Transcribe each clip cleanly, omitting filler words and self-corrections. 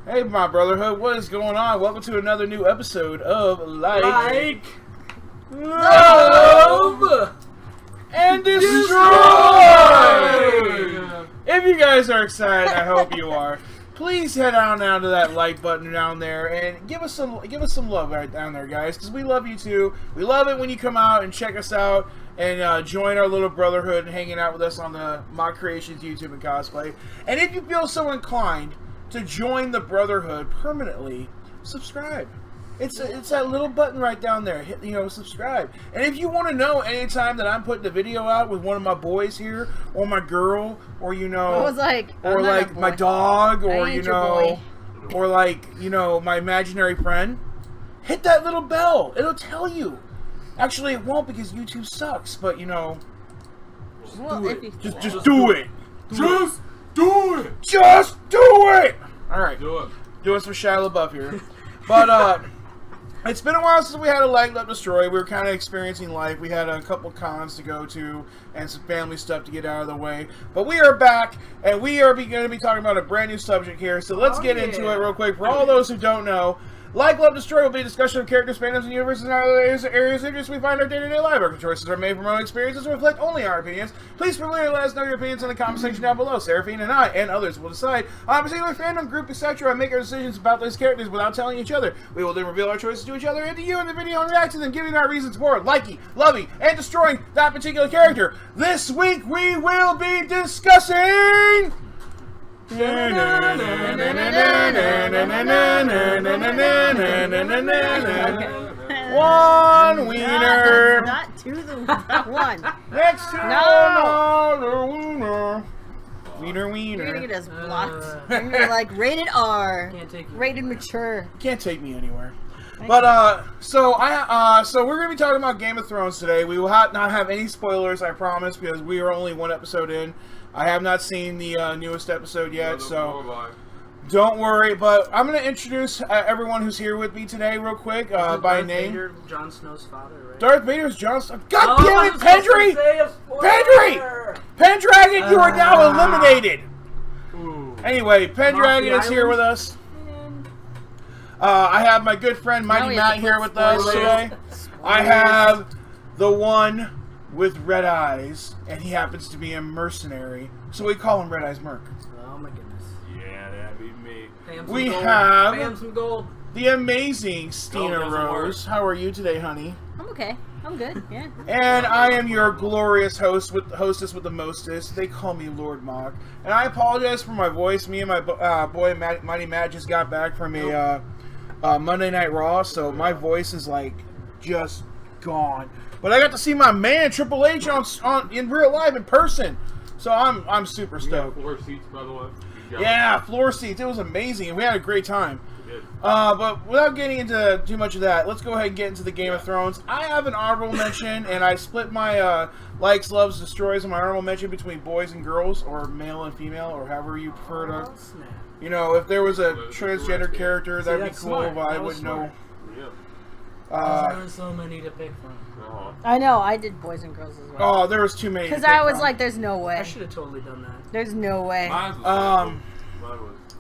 Hey, my brotherhood, what is going on? Welcome to another new episode of Like Love, and Destroy! If you guys are excited, I hope you are. Please head on down to that like button down there and give us some love right down there, guys, because we love you too. We love it when you come out and check us out and join our little brotherhood and hanging out with us on the Mock Creations YouTube and cosplay. And if you feel so inclined to join the brotherhood permanently, subscribe. It's that little button right down there. Hit, subscribe. And if you want to know anytime that I'm putting a video out with one of my boys here, or my girl, or or like my dog, or or like my imaginary friend, hit that little bell. It'll tell you. Actually, it won't because YouTube sucks. But just do it. Just do it. Just do it. All right. Do it. Doing some Shia LaBeouf here, but it's been a while since we had a Like Love Destroy. We were kind of experiencing life. We had a couple cons to go to and some family stuff to get out of the way. But we are back, and we are going to be talking about a brand new subject here. So let's get into it real quick. For all those who don't know, Like Love Destroy will be a discussion of characters, fandoms, and universes and other areas of interest we find in our day-to-day life. Our choices are made from our own experiences and reflect only our opinions. Please feel free to let us know your opinions in the comment section down below. Serafina and I, and others, will decide on a particular fandom, group, etc. and make our decisions about those characters without telling each other. We will then reveal our choices to each other and to you in the video and react to them, giving our reasons for liking, loving, and destroying that particular character. This week we will be discussing... One wiener. Not to the one. Next to another wiener. Wiener. You're gonna get us blocked. You're gonna be like rated R. Can't take you rated anywhere. mature. Can't take me anywhere. But so we're gonna be talking about Game of Thrones today. We will not have any spoilers, I promise, because we are only one episode in. I have not seen the newest episode yet, so don't worry. But I'm going to introduce everyone who's here with me today real quick by name. Vader, Jon Snow's father, right? Darth Vader's Jon Snow. God damn it, Pendry! Pendry! Pendragon, you are now eliminated! Ooh. Anyway, Pendragon is here with us. I have my good friend Mighty Matt here with us today. I have the one with red eyes, and he happens to be a mercenary, so we call him Red Eyes Merc. Oh my goodness. Yeah, that'd be me. We have Pay him some gold. the amazing Stina Rose. How are you today, honey? I'm okay. I'm good. Yeah. And I am your glorious hostess with the mostest. They call me LordMoch. And I apologize for my voice. Me and my boy Mighty Matt just got back from a Monday Night Raw, so my voice is like just gone. But I got to see my man Triple H on in real life in person, so I'm super stoked. Floor seats, by the way. Yeah, floor seats. It was amazing, and we had a great time. We did. But without getting into too much of that, let's go ahead and get into the Game of Thrones. I have an honorable mention, and I split my likes, loves, destroys, and my honorable mention between boys and girls, or male and female, or however you prefer to. If there was a transgender character, that'd be cool, but I wouldn't know. There's so many to pick from. I know. I did boys and girls as well. Oh, there was too many. Because I was like, "There's no way. I should have totally done that. There's no way. Mine was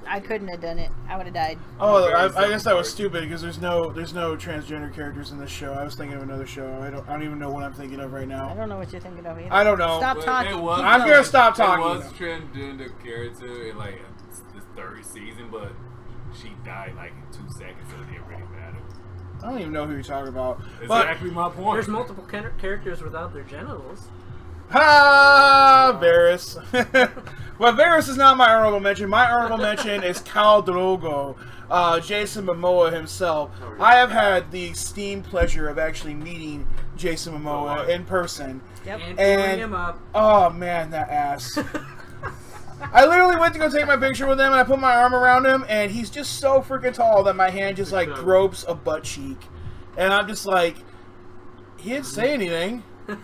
I couldn't have done it. I would have died." Oh, I guess that was stupid because there's no transgender characters in this show. I was thinking of another show. I don't even know what I'm thinking of right I now. don't know what you're thinking of either. I don't know. Stop talking. I'm gonna stop talking. It was a transgender character in like the third season, but she died like in 2 seconds, so it didn't really matter. I don't even know who you're talking about. Exactly my point. There's multiple characters without their genitals. Ha! Varys. Well, Varys is not my honorable mention. My honorable mention is Khal Drogo, Jason Momoa himself. I have had the esteemed pleasure of actually meeting Jason Momoa in person. Yep. And him up. Oh man, that ass. I literally went to go take my picture with him, and I put my arm around him, and he's just so freaking tall that my hand just like gropes a butt cheek, and I'm just like, he didn't say anything,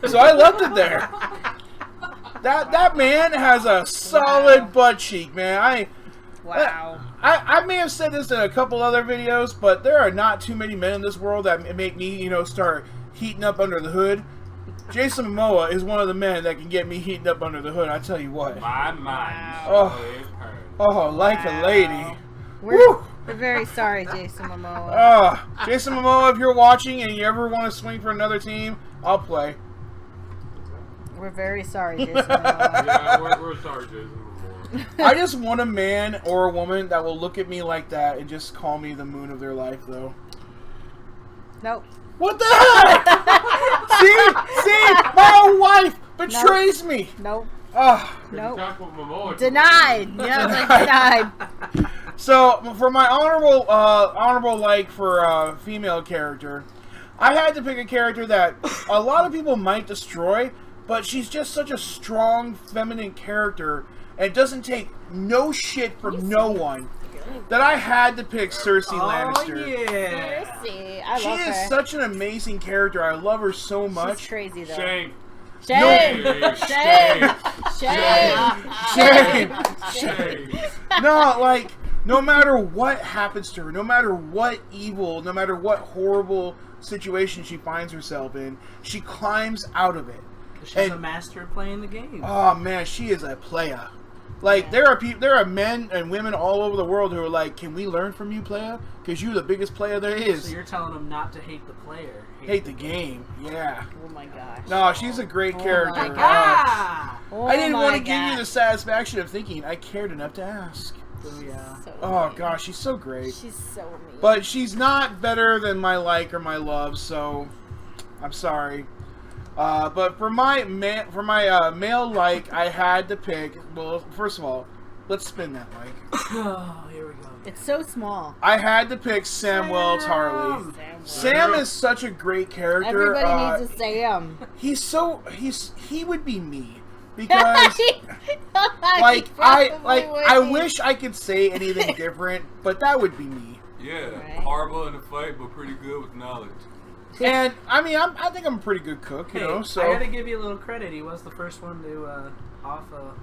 so I left it there. That man has a solid butt cheek, man. Wow. I may have said this in a couple other videos, but there are not too many men in this world that make me, start heating up under the hood. Jason Momoa is one of the men that can get me heating up under the hood. I tell you what. My mind. Oh, like a lady. We're very sorry, Jason Momoa. Jason Momoa, if you're watching and you ever want to swing for another team, I'll play. We're very sorry, Jason Momoa. Yeah, we're sorry, Jason Momoa. I just want a man or a woman that will look at me like that and just call me the moon of their life, though. Nope. What the heck? See, my own wife betrays me. Nope. Nope. Denied. Yeah, like denied. So for my honorable like for a female character, I had to pick a character that a lot of people might destroy, but she's just such a strong feminine character and doesn't take no shit from no one. That I had to pick Cersei Lannister. Yeah. Cersei. I She love her. is such an amazing character. I love her so much. She's crazy though. Shame. Shame. Shame. Shame. Shame. No, like, no matter what happens to her, no matter what evil, no matter what horrible situation she finds herself in, she climbs out of it. She's a master at playing the game. Oh man, she is a playa. Like there are men and women all over the world who are like, "Can we learn from you, playa? Because you're the biggest player there is." So you're telling them not to hate the player, hate the game. Yeah. Oh my gosh. No, she's a great character. my gosh. I didn't want to give you the satisfaction of thinking I cared enough to ask. Oh yeah. Oh gosh, she's so great. She's so mean. But she's not better than my like or my love, so I'm sorry. But for my male like, I had to pick. Well, first of all, let's spin that like. Oh, here we go. It's so small. I had to pick Samwell Tarly. Sam is such a great character. Everybody needs a Sam. He would be me because I wish I could say anything different, but that would be me. Yeah, Right. horrible in the fight, but pretty good with knowledge. And I mean, I think I'm a pretty good cook, you know. So I gotta give you a little credit. He was the first one to off A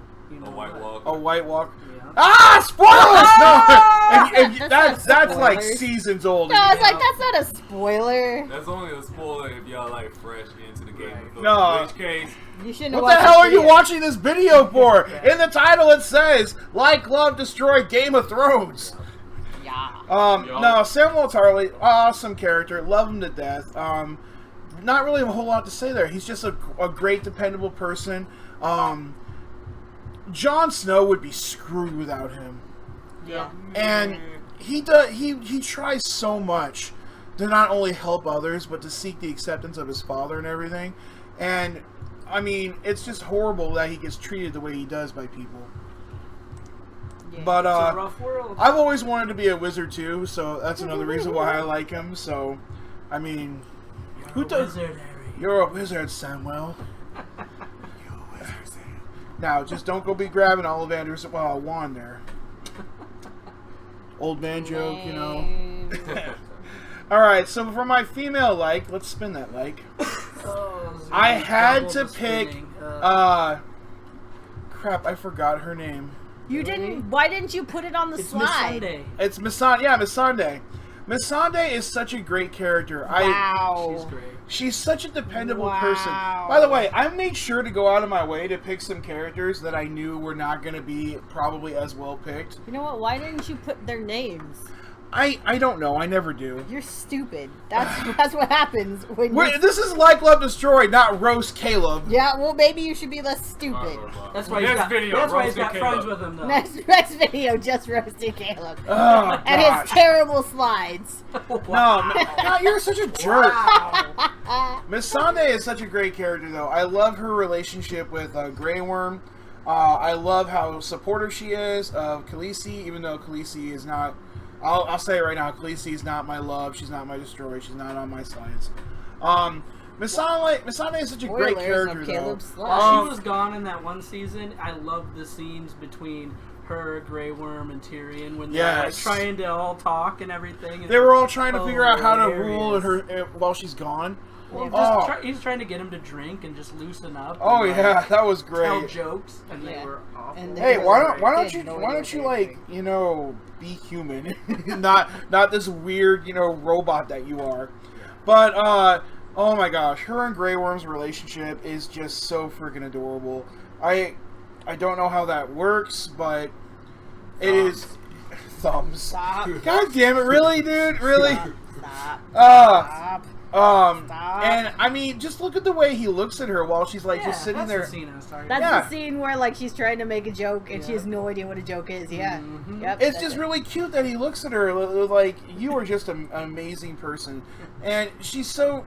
White Walker. a White Walk. Yeah. Ah, spoilers! No, and That's that's not like spoilers. seasons old. No, I was like, that's not a spoiler. That's only a spoiler if y'all like fresh into the game. Right. No. In which case, You shouldn't have What the watched hell this are you video. watching this video for? In the title it says, "Like, Love, Destroy Game of Thrones." Yeah. No, Samwell Tarly, awesome character, love him to death. Not really a whole lot to say there. He's just a great, dependable person. Jon Snow would be screwed without him, Yeah. and he tries so much to not only help others but to seek the acceptance of his father and everything. And I mean, it's just horrible that he gets treated the way he does by people. Yeah. But It's a rough world. I've always wanted to be a wizard too, so that's another reason why I like him. So, I mean, You're who a does? wizard, Harry. You're a wizard, Samuel. You're a wizard, Sam. Now, just don't go be grabbing Ollivander's wand there. Old man joke, you know. All right, so for my female like, let's spin that like. Oh, I had double to the pick. spinning. Crap, I forgot her name. You didn't. Why didn't you put it on the It's Miss slide? Sunday. It's Missandei. Yeah, Missandei. Missandei is such a great character. Wow. She's great. She's such a dependable Wow. person. By the way, I made sure to go out of my way to pick some characters that I knew were not going to be probably as well picked. You know what? Why didn't you put their names? I don't know. I never do. You're stupid. That's what happens when you... This is Like, Love, Destroy, not Roast Caleb. Yeah, well, maybe you should be less stupid. That's why he's got, video, that's why he's roasted got friends Caleb. with him, though. Next video, just roasted Caleb. Oh, And gosh. his terrible slides. No, you're such a jerk. Wow. Missandei is such a great character, though. I love her relationship with Grey Worm. I love how supportive she is of Khaleesi, even though Khaleesi is not... I'll say it right now, Khaleesi is not my love. She's not my destroyer. She's not on my sides. Missandei is such a great Spoilers character, of though. Caleb's slide. While she was gone in that one season, I loved the scenes between her, Grey Worm, and Tyrion when they're like, Yes. trying to all talk and everything. And They were all trying to figure out how to hilarious. rule in her while she's gone. Well, Oh. he's trying to get him to drink and just loosen up. Oh and, like, yeah, that was tell great. jokes, and Yeah. they were awful. And Hey, they why were don't kids, no you idea like anything. be human, not this weird robot that you are. But Oh my gosh, her and Grey Worm's relationship is just so freaking adorable. I don't know how that works, but it is thumbs. Stop. God damn it, really, dude? Really? Stop. Stop. Stop. And I mean, just look at the way he looks at her while she's like just sitting that's there. The scene I was talking That's about. the scene where like she's trying to make a joke and she Yeah. has no idea what a joke is. Yeah. Mhm. Yep. It's that's just it. really cute that he looks at her like you are just an amazing person, and she's so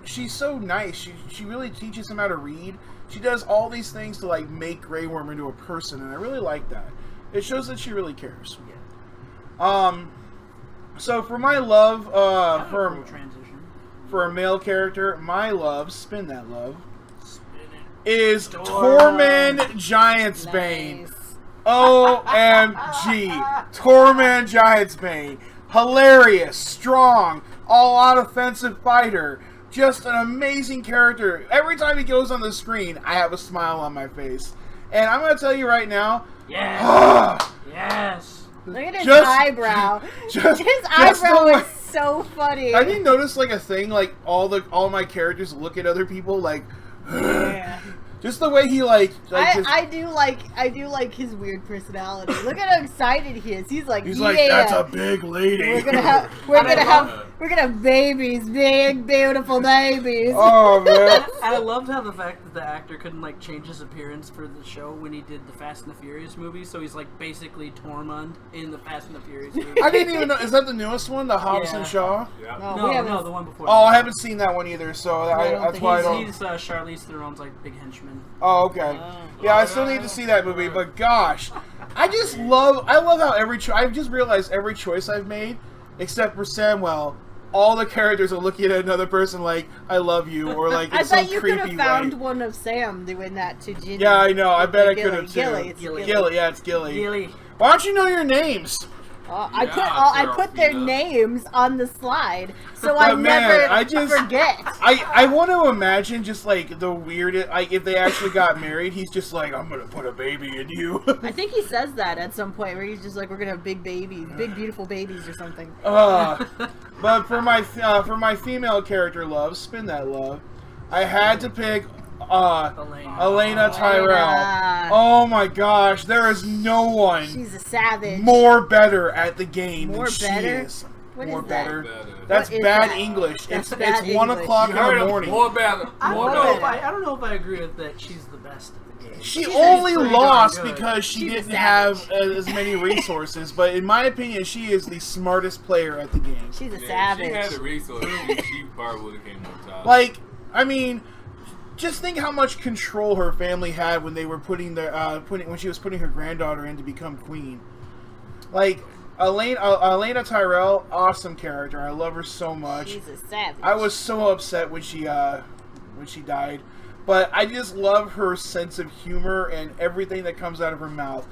nice. She really teaches him how to read. She does all these things to like make Grey Worm into a person, and I really like that. It shows that she really cares. Yeah. So for my love, Cool transition. for a male character, my love, spin that love, Spin is Dora. Tormund Giantsbane. Nice. OMG. Tormund Giantsbane. Hilarious, strong, all-out offensive fighter. Just an amazing character. Every time he goes on the screen, I have a smile on my face. And I'm going to tell you right now. Yes. Yes. Look at his Just- eyebrow. just- his just eyebrow the way- is so funny. Have you noticed like a thing like all my characters look at other people like Yeah. just the way he like just, I do like his weird personality. Look at how excited he is. He's like, he's yeah, like that's a big lady. we're gonna have babies, big beautiful babies. Oh man. I loved how the fact that the actor couldn't like change his appearance for the show when he did the Fast and the Furious movie, so he's like basically Tormund in the Fast and the Furious movie. I didn't even know. Is that the newest one, the Hobbs and Yeah. Shaw? Yeah. No, we haven't- No, the one before. Oh, I that. haven't seen that one either. So don't that's think why I don't. He's Charlize Theron's like big henchman. Oh, okay. Yeah, I still need to see that movie, but gosh, I love how I just realized every choice I've made, except for Samwell, all the characters are looking at another person like, I love you, or like in I some bet you could creepy have found way. one of Sam doing that to Ginny. Yeah, I know, I bet I could have too. Gilly. It's Gilly. Gilly, yeah, it's Gilly. Gilly. Why don't you know your names? I put their Serafina. names on the slide, so I But man, never I just- forget. I want to imagine just like the weirdest, like if they actually got married, he's just like, I'm gonna put a baby in you. I think he says that at some point where he's just like, we're gonna have big babies, big beautiful babies or something. But for my female character love, spin that love, I had to pick Elena Tyrell. Elena. Oh my gosh, there is no one She's a savage. more better at the game More than better? she is. What More is that? better. Better. That's What is bad that? English. That's It's bad 1 English. o'clock You in heard the him. morning. More better. I More don't know better. I don't know if I agree with that. She's the best at the game. She She's only pretty lost darn good. because she She's a didn't have savage. as many resources, but in my opinion, she is the smartest player at the game. She's a Yeah, if savage. she had the resources, she probably would have came on top. Like, I mean, just think how much control her family had when they were putting when she was putting her granddaughter in to become queen. Like, Elena Tyrell, awesome character. I love her so much. She's a savage. I was so upset when she died, but I just love her sense of humor and everything that comes out of her mouth.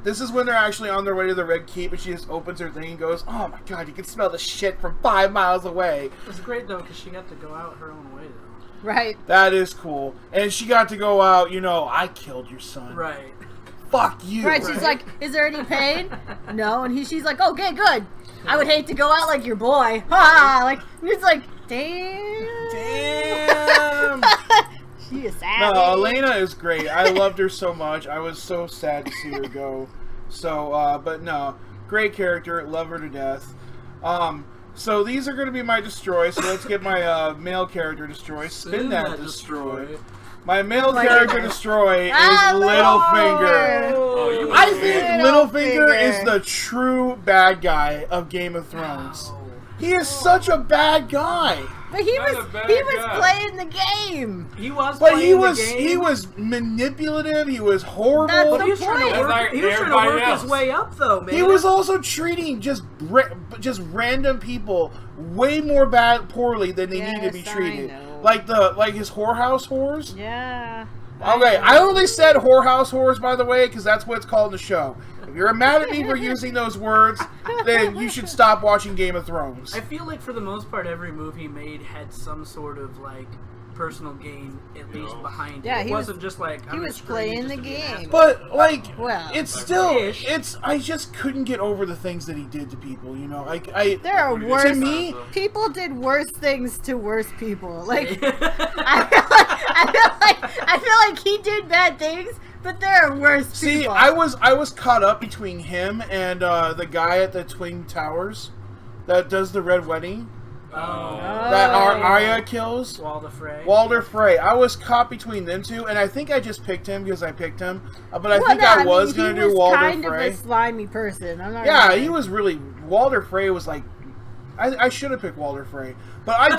This is when they're actually on their way to the Red Keep, and she just opens her thing and goes, "Oh my God, you can smell the shit from 5 miles away." It's great though because she got to go out her own way though. Right. That is cool, and she got to go out. I killed your son. Right. Fuck you. Right, she's like, is there any pain? No, and she's like, okay, good. I would hate to go out like your boy. Ha! Like, it's like, damn. Damn. She is savage. No, Elena is great. I loved her so much. I was so sad to see her go. So, but no, great character. Love her to death. So these are going to be my destroy. So let's get my male character destroy. Spin that destroy. My male character destroy is Littlefinger. Oh, you I were think right. Littlefinger is the true bad guy of Game of Thrones. He is such a bad guy. But he Not was a bad guy. playing the game. He was. But playing he the was game. manipulative. He was horrible. That's But the he was trying point. to work. Like He was trying to everybody work else. his way up though, man. He was also treating just random people way more poorly than they need to be Yes, I treated. know. Like his whorehouse whores. Yeah. Okay, I only said whorehouse whores, by the way, because that's what it's called in the show. If you're mad at me for using those words, then you should stop watching Game of Thrones. I feel like for the most part, every move he made had some sort of like personal gain at least behind Yeah, it. It he was- wasn't just like he was playing the game. But like, Well, it's like still, ish. it's. I just couldn't get over the things that he did to people. You know, I there are To worse. me- People did worse things to worse people. Like I I feel like he did bad things, but there are worse see. people. I was caught up between him and the guy at the Twin Towers that does the Red Wedding that Arya kills. Walder Frey. I was caught between them two, and I think I just picked him because I picked him. But I think I was going to do Walder kind Frey. of a slimy person. I'm not Yeah, gonna- he was really. Walder Frey was like. I should have picked Walder Frey, but I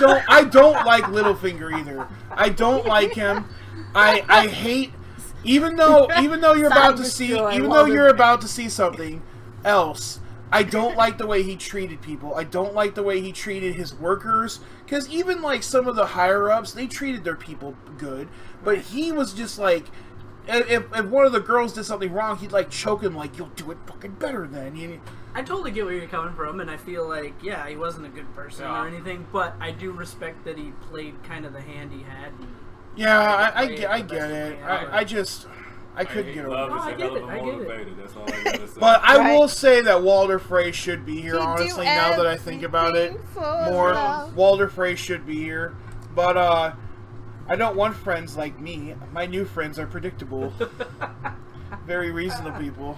don't like Littlefinger either. I don't like him. I hate. Even though you're about to see something else. I don't like the way he treated people. I don't like the way he treated his workers. Because even, like, some of the higher-ups, they treated their people good. But he was just, like... If one of the girls did something wrong, he'd, like, choke him, like, you'll do it fucking better then. I totally get where you're coming from, and I feel like, yeah, he wasn't a good person or anything, but I do respect that he played kind of the hand he had. And Yeah, I played get the best it. he can. I couldn't get over Love it. is I a get hell of it, a I get it. motivator. That's all I gotta say. But I Right. will say that Walder Frey should be here, He'd do honestly, now that I think about it everything for more. love. Walder Frey should be here. But, I don't want friends like me. My new friends are predictable. Very reasonable people.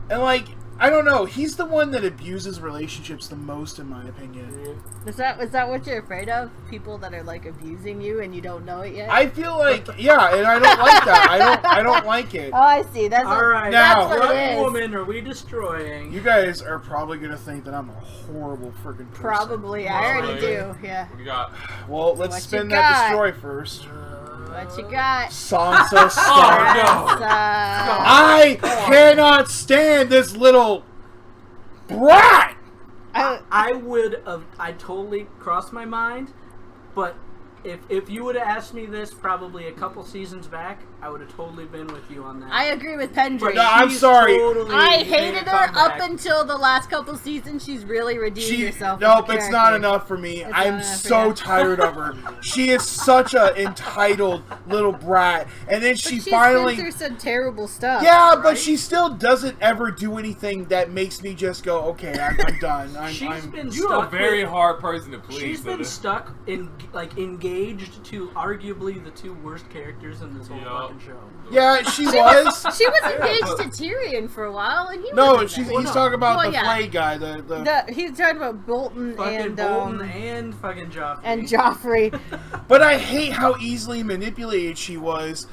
And, like, I don't know. He's the one that abuses relationships the most, in my opinion. Is that what you're afraid of? People that are like abusing you and you don't know it yet? I feel like, yeah, and I don't like that. I don't like it. Oh, I see. That's All right, Now- that's what what it is. woman are we destroying? You guys are probably going to think that I'm a horrible freaking person. Probably. I already do. Yeah. We got Well, let's What you spin that got? destroy first. What you got? Sansa Stark. Oh, no. I cannot stand this little brat. I totally crossed my mind, but if you would have asked me this probably a couple seasons back, I would have totally been with you on that. I agree with Pendry. No, I'm She's sorry. totally I made hated a her comeback. up until the last couple seasons. She's really redeemed herself. as a Nope, it's not character. enough for me. It's I'm not enough for so you. tired of her. She is such a entitled little brat, and then But she she's finally. been through some terrible stuff. Yeah, but right? she still doesn't ever do anything that makes me just go, okay, I'm done. She's been you stuck a very with, hard person to please. She's been Lily. stuck in engaged to arguably the two worst characters in this whole Yeah. fucking show. Yeah, she was. She was Yeah, engaged but- to Tyrion for a while, and he No, wasn't there. he's talking about Well, the yeah. Flay guy. He's talking about Bolton Fucking Bolton and fucking Joffrey. and Joffrey. But I hate how easily manipulated she was.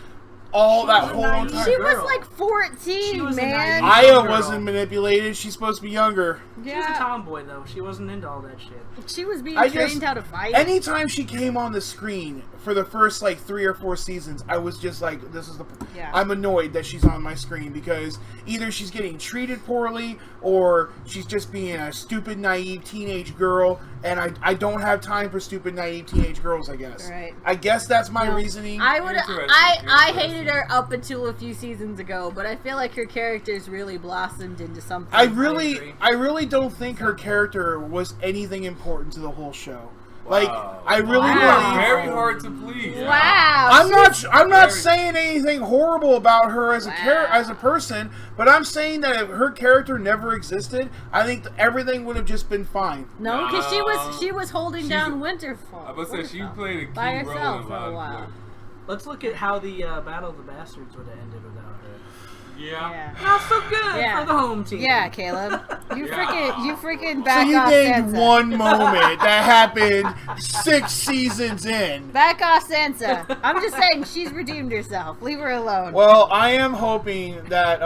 All She that was a whole naive time. She was girl. like 14, She was a man. naive- Aya girl. wasn't manipulated. She's supposed to be younger. She was a Yeah, tomboy though. She wasn't into all that shit. she was being I trained just- how to fight. Anytime she came on the screen for the first like 3 or 4 seasons, I was just like, "This is the." Yeah. I'm annoyed that she's on my screen because either she's getting treated poorly or she's just being a stupid, naive teenage girl, and I don't have time for stupid, naive teenage girls. I guess. Right. I guess that's my No. reason. I would. Interesting, I interesting. hated her up until a few seasons ago, but I feel like her character's really blossomed into something. I agree. really don't think her character was anything important to the whole show. Like, Wow. I really Wow. believe. Very hard to please. Wow. I'm not very- saying anything horrible about her as a Wow. as a person, but I'm saying that if her character never existed, I think everything would have just been fine. No, because she was holding She's down a- Winterfell. I would say she Winterfell. played a key by role herself in for a lot of while. plays. Let's look at how the Battle of the Bastards would have ended without her. Yeah. Yeah. Not so good Yeah. for the home team. Yeah, Caleb. You Yeah. freaking So back you off named Sansa. one moment that happened 6 seasons in. Back off Sansa. I'm just saying she's redeemed herself. Leave her alone. Well, I am hoping that,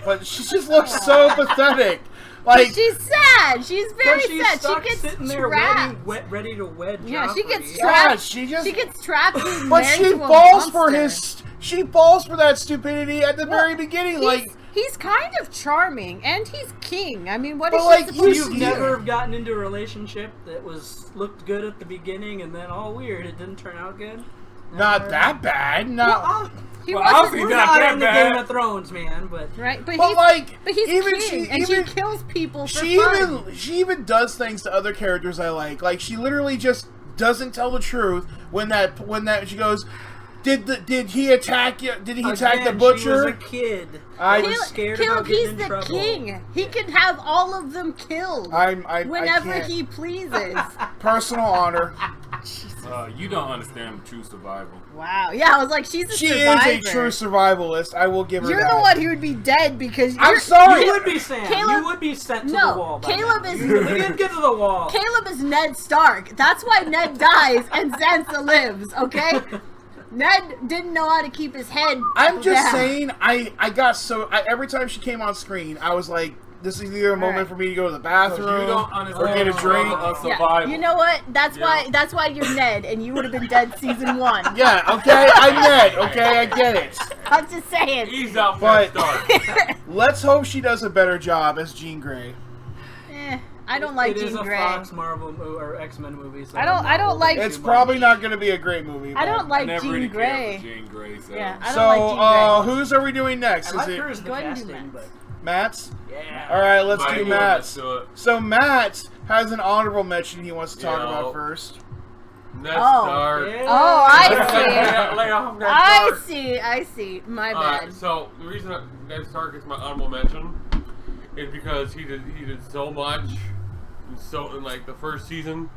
but she just looks so pathetic. Like, She's sad. She's very Because she's sad. stuck She gets sitting there trapped. ready to wed Yeah, she Joffrey. gets yeah, trapped. she just. She gets trapped. Being But married she to a falls for monster. his. She falls for that stupidity at the very beginning. Like, He's kind of charming, and he's king. I mean, what But, is like, she supposed You've to do? never gotten into a relationship that looked good at the beginning and then all weird. It didn't turn out good. not that bad. Not. Well, He Well, wasn't obviously we're not not that in the bad. Game of Thrones, man. But right, but But, he's even king, and even she kills people for she fun. even does things to other characters I like. Like, she literally just doesn't tell the truth when that she goes, did he attack you? Did he attack the butcher? She was a kid. I was was scared Caleb, about getting he's in the trouble. king. He can have all of them killed whenever can't. he pleases. Personal honor. You don't understand true survival. Wow. Yeah, I was like, she's a She survivor. is a true survivalist. I will give her You're that. the one who would be dead because I'm you're, sorry. You would be Sam. Caleb- You would be sent to No, the wall. By Caleb now. is- You didn't get to the wall. Caleb is Ned Stark. That's why Ned dies and Sansa lives, okay? Ned didn't know how to keep his head I'm just down. saying, I got so every time she came on screen, I was like, this is either a moment Alright. for me to go to the bathroom You don't or understand get a the drink. struggle of Yeah, survival. you know what? That's Yeah. why you're Ned, and you would have been dead season 1. Yeah, okay, I'm Ned. Okay, I get it. I'm just saying. He's out But- for a start. Let's hope she does a better job as Jean Grey. I don't like It is Jean a Grey. Fox Marvel or X-Men movie. So I don't I'm not holding like- too It's much. probably not going to be a great movie. I don't I like never Jean really Grey. cared for Jean Grey. So. Yeah, I So, don't like Jean Grey. whose are we doing next? I Is like it her as the Go ahead and do casting, Matt. but Matt's? yeah. All right, let's Might do as well Matt's. do it. So Matt has an honorable mention he wants to talk Yeah. about first. Ned Oh. Stark. Yeah. Oh, I Lay off Ned I Stark. see. I see. My Alright, bad. so the reason that Ned Stark is my honorable mention is because he did so much, in like the first season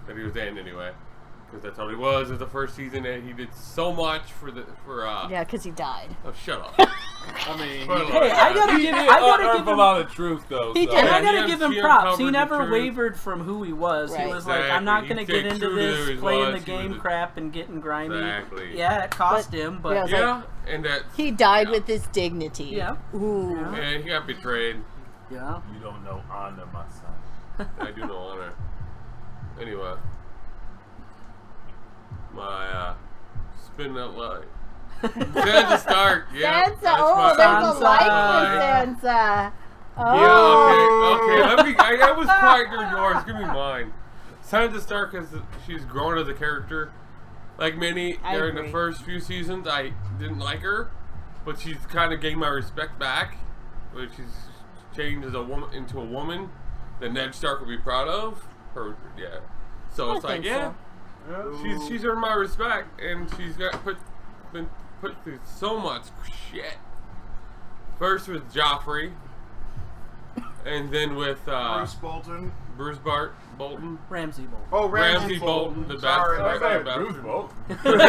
that he was in anyway, because that's all he was in the first season, and he did so much for Yeah, because he died. Oh, shut up. I mean, Hey, I gotta he give- did I gotta unearth give a him- lot of truth though. He so. did. And I And gotta give him he props. uncovered He the never truth. wavered from who he was. Right. He was like, I'm not gonna Exactly. get He into stayed true to this, who he playing the was. He game was a- crap and getting grimy. Exactly. Yeah, it cost him, but Yeah. Yeah, and that. He died yeah. with his dignity. Yeah. Ooh. Yeah. And he got betrayed. yeah. you don't know honor, my son. I do know honor. Anyway, my spin that light. Sansa Stark. Yeah, Sansa. that's Oh, my- there's a Sansa. light for Sansa. Oh. Yeah, okay. Let me. I was quiet during yours. Give me mine. Sansa Stark she's grown as a character. Like many I during the agree. first few seasons, I didn't like her, but she's kind of gained my respect back. Where she's changed as a woman into a woman that Ned Stark would be proud of. Her, yeah. So I it's like, think yeah, so. she's earned my respect, and she's been put through so much shit. First with Joffrey, and then with Bruce Bolton. Bruce Bolton, Ramsey Bolt. Oh, Ramsey Bolton, the Sorry, best. my the bad. Bruce best. Bolton.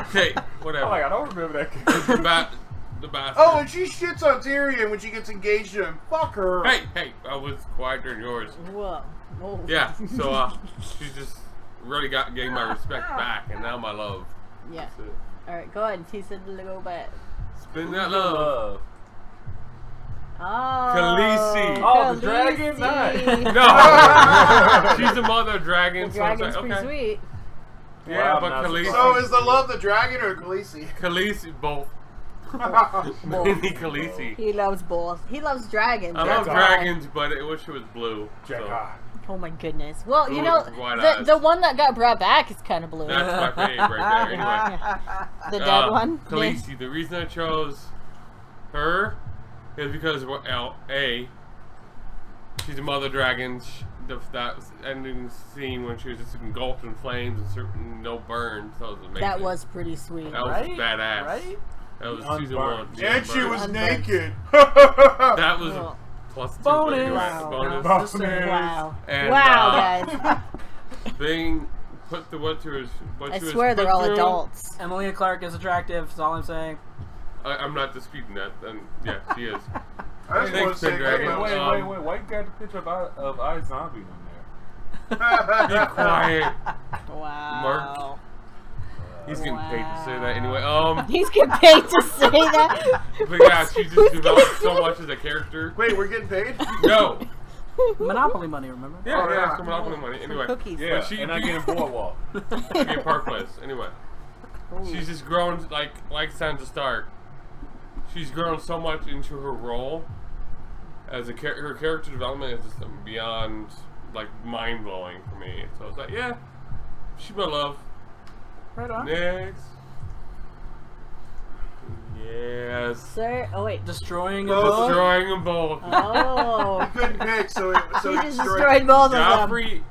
Okay, whatever. I'm like, I don't remember that. The bastard. Oh, and she shits on Tyrion when she gets engaged to him. Fuck her. Hey, I was quiet during yours. Whoa. Whoa. Yeah, so she's just really getting my respect back, and now my love. Yeah. That's it. All right, go ahead. He said to go back. Spin that love. Oh. Khaleesi. Oh, the dragon? Khaleesi. No, she's the mother of dragons. The dragon's so I was like, pretty sweet. Yeah, Well, I'm but not Khaleesi. So is the love the dragon or Khaleesi? Khaleesi, both. Both. Mainly Khaleesi. He loves both. He loves dragons. I love that's why. dragons, but I wish it was blue. Jack so High. Oh my goodness. Well, you Ooh, know, white the eyes. one that got brought back is kind of blue. That's my favorite right there. Anyway. The dead one. Khaleesi. The reason I chose her is because, well, A, she's a mother dragon. That ending scene when she was just engulfed in flames and certain no burns. That was amazing. That was pretty sweet. That was Right? badass. Right? That was Unburned. season 1. And she was Unburned. naked. That was Well, a plus 2. Bonus. But anyway, Wow. bonus. Bonus. Wow. And, Wow, guys. Being put to what she was. What I she was swear they're put all through, adults. Emilia Clarke is attractive. That's all I'm saying. I'm not disputing that. And yeah, she is. I just Thanks, want to say Pendragon. that Wait. Why you got the picture of iZombie on there? Be quiet. Wow. He's getting paid to say that anyway. He's getting paid to say that. But yeah, she just developed so much as a character. Wait, we're getting paid? No. Monopoly money, remember? Yeah, Oh, yeah, yeah. for Monopoly money. Anyway, Cookies. Yeah, she- and I get a boardwalk. in Park Place. Anyway, she's just grown like Sansa Stark. She's grown so much into her role as her character development is just beyond like mind blowing for me. So I was like, yeah, she's my love. Right on. Next. Yes. Sir, oh wait. Destroying a Both. book. Destroying them both. Oh. Couldn't pick, so He it just destroyed. destroyed both of them. Joffrey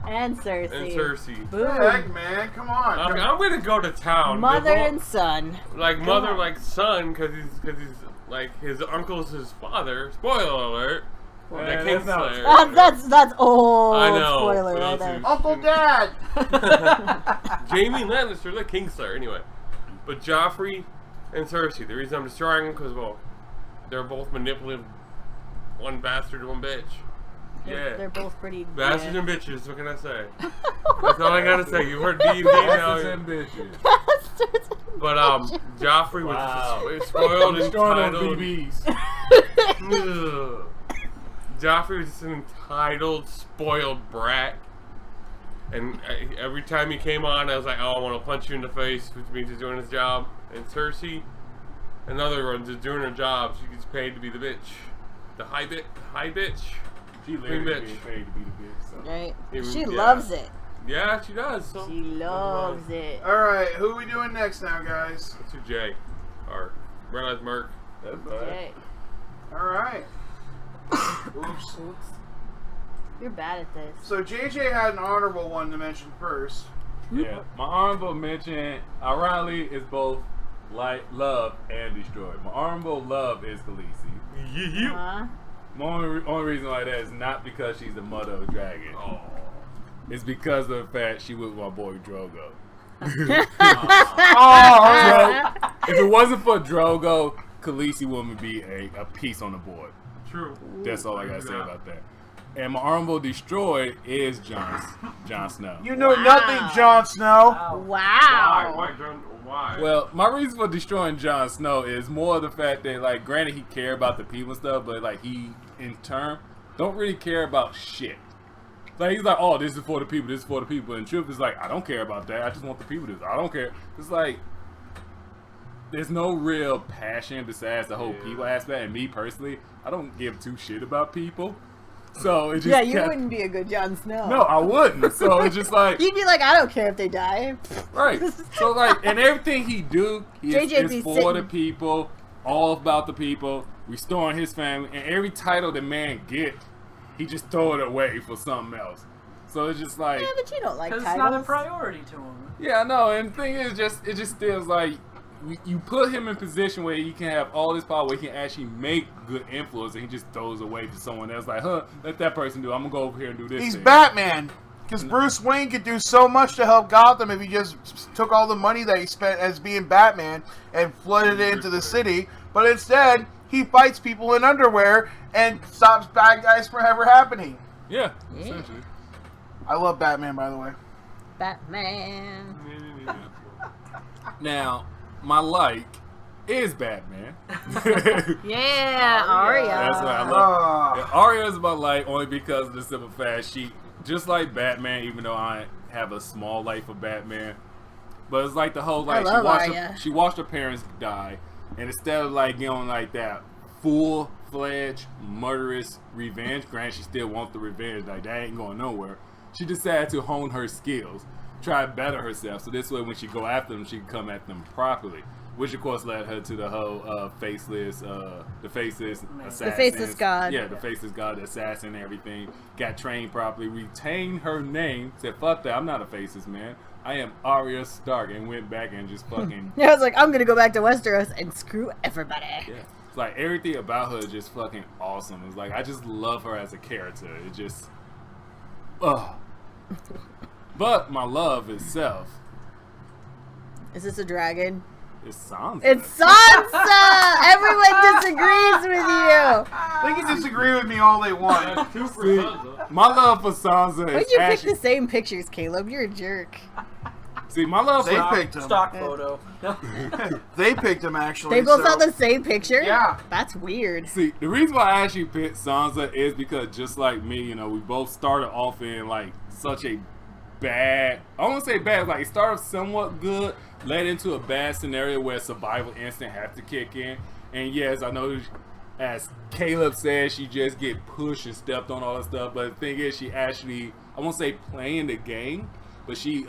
And Cersei. And Cersei. Boom. Heck, man, come on. Okay, I'm gonna go to town. Mother They're both- and son. like Go mother, on. like son, because he's like his uncle's his father. Spoiler alert. Well, The that's not- Kingslayer. That's old. I know. Spoiler For right those there. who- Uncle Dad. Jamie Lannister, the Kingslayer. Anyway, but Joffrey and Cersei. The reason I'm destroying them because they're both manipulative. One bastard, one bitch. Yeah. They're both pretty. Bastards yeah. and bitches. What can I say? That's all I gotta say. You heard D&D now. Bastards and bitches. Bastards. But Joffrey was Wow. spoiled and Destroying those entitled. BBs. Ugh. Joffrey was just an entitled, spoiled brat. And every time he came on, I was like, oh, I want to punch you in the face, which means he's doing his job. And Cersei, another one, just doing her job. She gets paid to be the bitch. The high bitch. She literally bitch. being paid to be the bitch. So. Right. Yeah. She loves it. Yeah, she does. So. She loves it. All right, who are we doing next now, guys? That's who Jay. Or realize Merc. That's right. Okay. All right. Oops. Oops. You're bad at this. So JJ had an honorable one to mention first. Yeah, my honorable mention, ironically, is both love and destroy. My honorable love is Khaleesi. Huh? My only reason why that is not because she's the mother of dragon. Oh. It's because of the fact she was my boy Drogo. Oh, If it wasn't for Drogo, Khaleesi wouldn't be a piece on the board. True. That's all I gotta say about that. And my honorable destroy is Jon Snow. you know Wow. nothing, Jon Snow. Wow. Why? Well, my reason for destroying Jon Snow is more the fact that, like, granted he cared about the people and stuff, but like he in turn don't really care about shit. Like he's like, oh, this is for the people, this is for the people. And truth is like, I don't care about that. I just want the people to. I don't care. It's like there's no real passion besides the whole people aspect. And me personally, I don't give two shit about people. So it just Yeah, you kept- wouldn't be a good Jon Snow. No, I wouldn't. So it's just like You'd be like, I don't care if they die. right. So like, and everything he do JJ is be for sitting- the people, all about the people, restoring his family, and every title the man get, he just throw it away for something else. So it's just like, Yeah, but you don't like Because titles. it's not a priority to him. yeah, I know. And the thing is, it just feels like you put him in a position where he can have all this power, where he can actually make good influence, and he just throws away to someone else. Like, let that person do it. I'm gonna go over here and do this. He's thing. Batman. Because Bruce Wayne could do so much to help Gotham if he just took all the money that he spent as being Batman and flooded it into the city. But instead, he fights people in underwear and stops bad guys from ever happening. Yeah, Yeah. essentially. I love Batman, by the way. Batman. Now, my like is Batman. Yeah, Arya. That's what I love. Ah. Yeah, Arya is my like only because of the simple fact she, just like Batman, even though I have a small like for Batman, but it's like the whole like I love she Arya. watched her parents die, and instead of like getting like that full-fledged murderous revenge, granted she still wants the revenge, like that ain't going nowhere. She decided to hone her skills, try to better herself, so this way when she go after them, she can come at them properly. Which of course led her to the whole faceless assassin. The faceless god. Yeah, the faceless god, the assassin, and everything. Got trained properly, retained her name, said, fuck that, I'm not a faceless man. I am Arya Stark, and went back and just fucking... Yeah, I was like, I'm gonna go back to Westeros and screw everybody. Yeah. It's like everything about her is just fucking awesome. It's like, I just love her as a character. It just... Ugh. But my love itself Is this a dragon? is Sansa. It's Sansa! Everyone disagrees with you. They can disagree with me all they want. That's 2 for Sansa. My love for Sansa Why'd is you pick actually... the same pictures, Caleb? You're a jerk. See, my love They for... picked him. Stock photo. They picked him, actually. They both so- have the same picture? Yeah. That's weird. See, the reason why I actually picked Sansa is because just like me, you know, we both started off in like such a bad, I won't say bad, like it started somewhat good, led into a bad scenario where survival instinct had to kick in. And yes, I know as Caleb said, she just get pushed and stepped on all that stuff, but the thing is she actually, I won't say playing the game, but she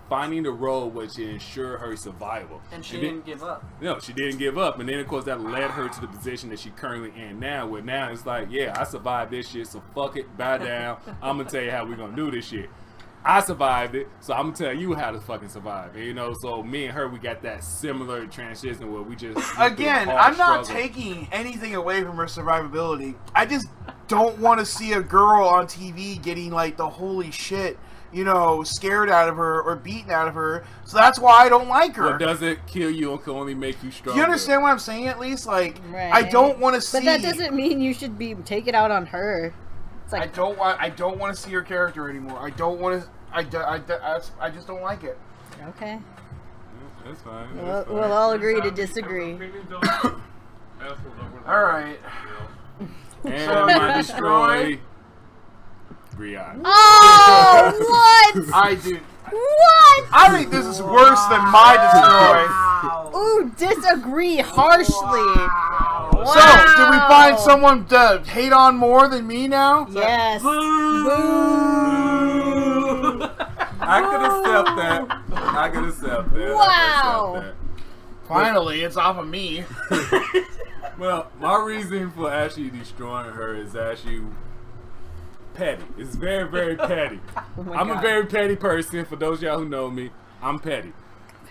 finding the role which ensure her survival. And she didn't give up. No, she didn't give up, and then of course that led her to the position that she currently in now. Where now it's like, yeah, I survived this shit, so fuck it, bow down. I'm gonna tell you how we gonna do this shit. I survived it, so I'm gonna tell you how to fucking survive. You know, so me and her, we got that similar transition where we just Again, I'm not taking anything away from her survivability. I just don't want to see a girl on TV getting like the holy shit, you know, scared out of her or beaten out of her. So that's why I don't like her. What doesn't kill you and can only make you stronger. Do you understand what I'm saying? At least, like, Right. I don't want to see. But that doesn't mean you should take it out on her. It's like, I don't want to see her character anymore. I don't want to. I just don't like it. okay. That's fine. We'll all agree to disagree. All right. And So, I'm gonna destroy Brianna. Oh, what? I do. What? I think this is worse than my destroy. Wow. Ooh, disagree harshly. So, did we find someone to hate on more than me now? Yes. I could accept that. I could accept that. Wow. Finally, it's off of me. Well, my reason for actually destroying her is actually petty. It's very, very petty. Oh my I'm God. a very petty person. For those of y'all who know me, I'm petty.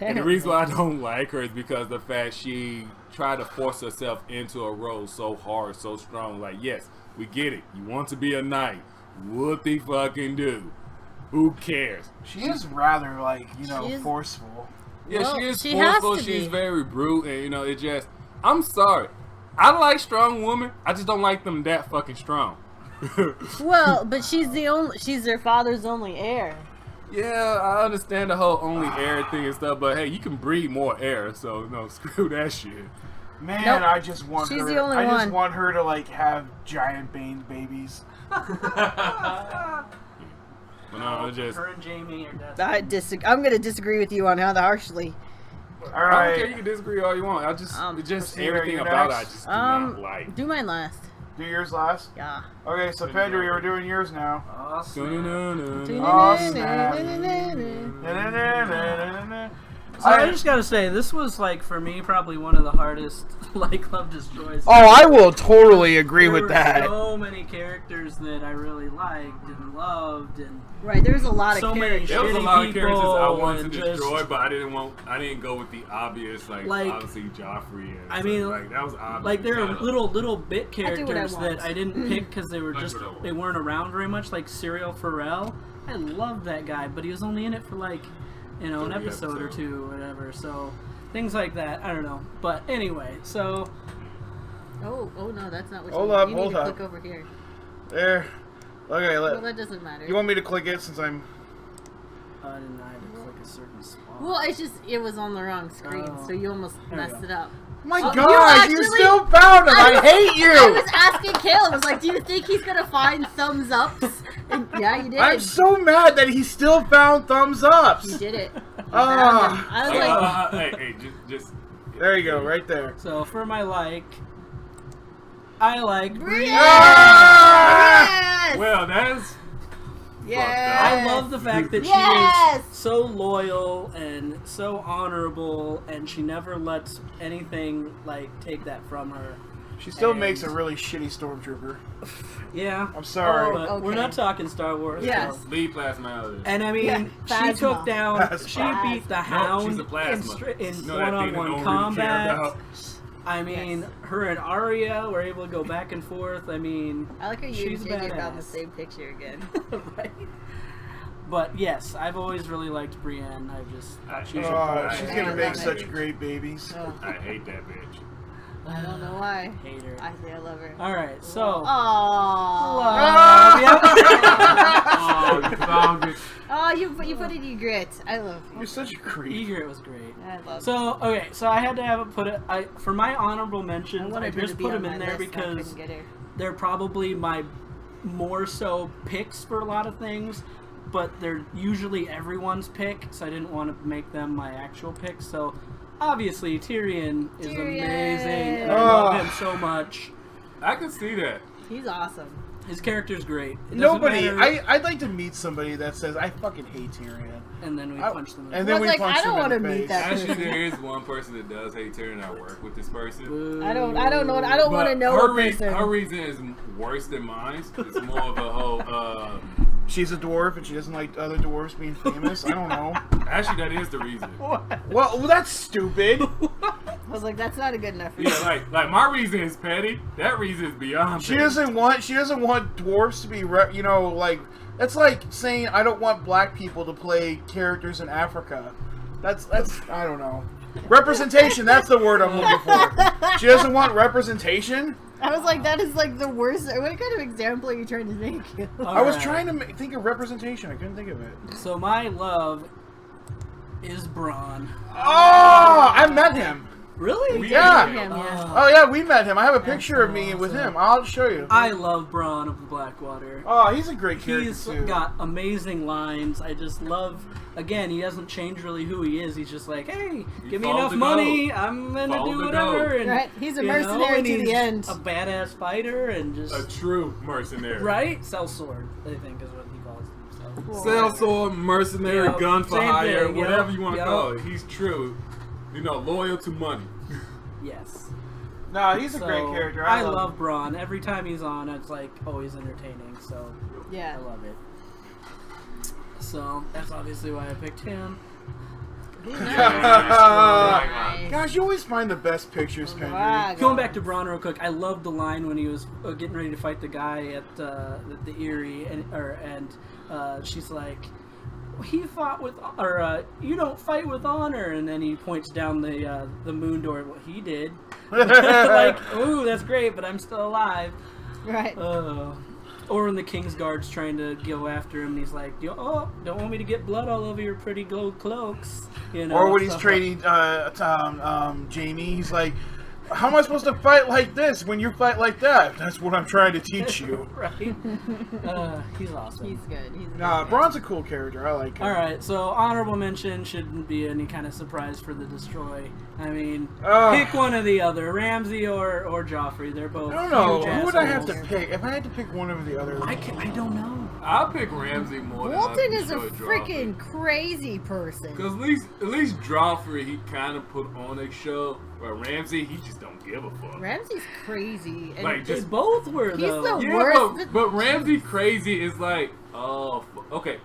And the reason why I don't like her is because of the fact she tried to force herself into a role so hard, so strong. Like, yes, we get it. You want to be a knight. What the fucking do? Who cares? She is rather, like, you know, She is- forceful. Yeah, Well, she is she has forceful. to She's be. very brute, and you know, it just. I'm sorry. I like strong women. I just don't like them that fucking strong. Well, but she's their father's only heir. Yeah, I understand the whole only air thing and stuff, but hey, you can breed more air, so no, screw that shit. Man, Nope. I just want She's her. the only I just one. want her to like have giant Bane babies. But no, it's just. Her and Jamie are dead. I'm going to disagree with you on how the harshly. All I don't care. right, You can disagree all you want. It's just Christina, everything you about it I next? just do not like. Do mine last. do yours last. Yeah. Okay, so Pedro, you're doing yours now. Awesome. Oh, snap. So I just gotta say, this was like for me probably one of the hardest like love destroys. Oh, I will totally agree There with were that. so many characters that I really liked and loved, and Right, there's a lot of So many characters. There was a shitty lot of characters I people wanted and to just- destroy, but I didn't go with the obvious, like obviously Joffrey and I stuff. mean, like that was obvious. like there are little bit do what I characters want. that I didn't pick because they were just they weren't around very much, like Serial Pharrell. I loved that guy, but he was only in it for like, you know, an 3 episode or episodes. two or whatever. So things like that. I don't know. But anyway, so Oh no, that's not what Hold you up, need hold to up. click over here. There. Okay, Well, that doesn't matter. you want me to click it since I'm... I didn't know I had to click a certain spot. Well, it was on the wrong screen, Oh. so you almost There we messed go. it up. My Oh, God, you actually- still found him! I hate you! I was asking Caleb, I was like, do you think he's gonna find thumbs ups? And yeah, you did. I'm so mad that he still found thumbs ups. You did it. You Ah. found him. I was like, hey, just There you go, right there. So for my I like Brienne. yes! well, that's Yes! I love the fact that Yes! she is so loyal and so honorable, and she never lets anything like take that from her. She still And- makes a really shitty stormtrooper. Yeah, I'm sorry. but okay. we're not talking Star Wars. Yes. so. lead plasma. And I mean, Yeah, she Phasma. took down, Phasma. she beat the No, Hound she's a plasma. in No, that thing that one-on-one no one really care combat. about. I mean, her and Arya were able to go back and forth. I mean, I like how you she's and JJ found the badass. same picture again. right? But yes, I've always really liked Brienne. I just thought she was a She's Yeah, gonna I make love such it. great babies. Oh, I hate that bitch. I don't know why. hate her. I say I love her. All right, so Aww. love. Yep. Oh, you found it. Oh, you put it in egret. I love you. You're such a creep. Egret was great. I love you. So okay, so I had to have it put it. For my honorable I mentions, I wanted her to just be put on them in my there list, I because couldn't get her. they're probably my more so picks for a lot of things, but they're usually everyone's pick, so I didn't want to make them my actual pick. So obviously Tyrion is Tyrion! amazing, and I Oh. love him so much. I can see that. He's awesome. His character's great. It doesn't Nobody. matter- I'd like to meet somebody that says I fucking hate Tyrion. And then we punch them. And Well, then we like, punch I don't them in wanna the meet face. that Actually, person. there is one person that does hate Tyrion. I work with this person. I don't know. I don't want to But know her, a person. her reason is worse than mine. It's more of a whole. She's a dwarf and she doesn't like other dwarves being famous. I don't know. Actually, that is the reason. Well, that's stupid. I was like, that's not a good enough reason. Yeah, like my reason is petty. That reason is beyond. She petty. doesn't want dwarves to be like that's like saying I don't want black people to play characters in Africa. That's I don't know. Representation, that's the word I'm looking for. She doesn't want representation? I was like, that is like the worst. What kind of example are you trying to make? I was trying to think of representation. I couldn't think of it. So my love is Bronn. Oh, I met him. Really? Yeah. Him, yeah. Oh yeah, we met him. I have a picture of me with him. I'll show you. I love Bronn of the Blackwater. Oh, he's a great character He's too. got amazing lines. I just love. Again, he doesn't change really who he is. He's just like, hey, give me follows enough the money, goat. I'm gonna Follow do the whatever. goat. And, Right? He's a you mercenary and to the he's end. A badass fighter and just A true mercenary. right. Sellsword, I think, is what he calls himself. Sellsword, mercenary, Yep, gun for same hire, thing, whatever yep, you want to yep. call it. He's true. Loyal to money. Yes. No, he's a So, great character. I love Bronn. Every time he's on, it's like always entertaining. So Yeah. I love it. So that's obviously why I picked him. Nice. Gosh, you always find the best pictures, Kendrick. Wow. Going back to Bronn real quick, I loved the line when he was getting ready to fight the guy at the Eyrie, and she's like, "He fought with, you don't fight with honor," and then he points down the moon door. Well, he did. Like, ooh, that's great, but I'm still alive. Right. Or when the King's Guard's trying to go after him, and he's like, "Oh, don't want me to get blood all over your pretty gold cloaks." Or when he's training Jamie, he's like, how am I supposed to fight like this when you fight like that? That's what I'm trying to teach you. Right? He's awesome. He's good. He's good. Nah, Bronn's a cool character. I like him. All right, so honorable mention shouldn't be any kind of surprise for the Destroy. I mean, pick one or the other, Ramsay or Joffrey. They're both. I don't know. huge Who would I have to assholes. pick? If I had to pick one over the other. I don't know. I'll pick Ramsay more than Bolton I is a destroy freaking crazy person. Because at least Joffrey, he kind of put on a show, but Ramsay, he just don't give a fuck. Ramsay's crazy. And Like, They just both were He's though. the yeah, worst. but Ramsay crazy is like, okay.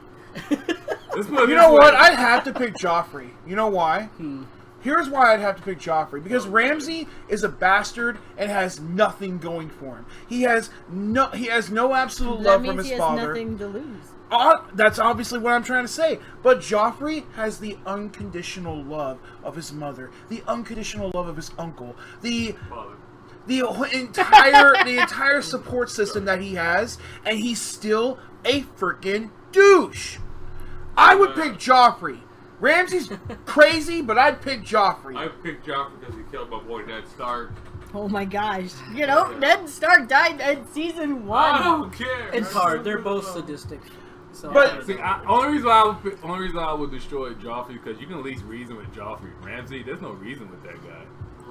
Let's put it You this know way. what? I'd have to pick Joffrey. You know why? Hmm. Here's why I'd have to pick Joffrey. Because Ramsay is a bastard and has nothing going for him. He has no absolute that love means from his he has father. nothing to lose. That's obviously what I'm trying to say. But Joffrey has the unconditional love of his mother, the unconditional love of his uncle, the entire support system that he has, and he's still a freaking douche. I would pick Joffrey. Ramsay's crazy, but I'd pick Joffrey. I picked Joffrey because he killed my boy Ned Stark. Oh my gosh. You know, Ned Stark died in season 1. I don't care. It's hard. They're both sadistic. So But- See, only reason I would destroy Joffrey because you can at least reason with Joffrey. Ramsay, there's no reason with that guy.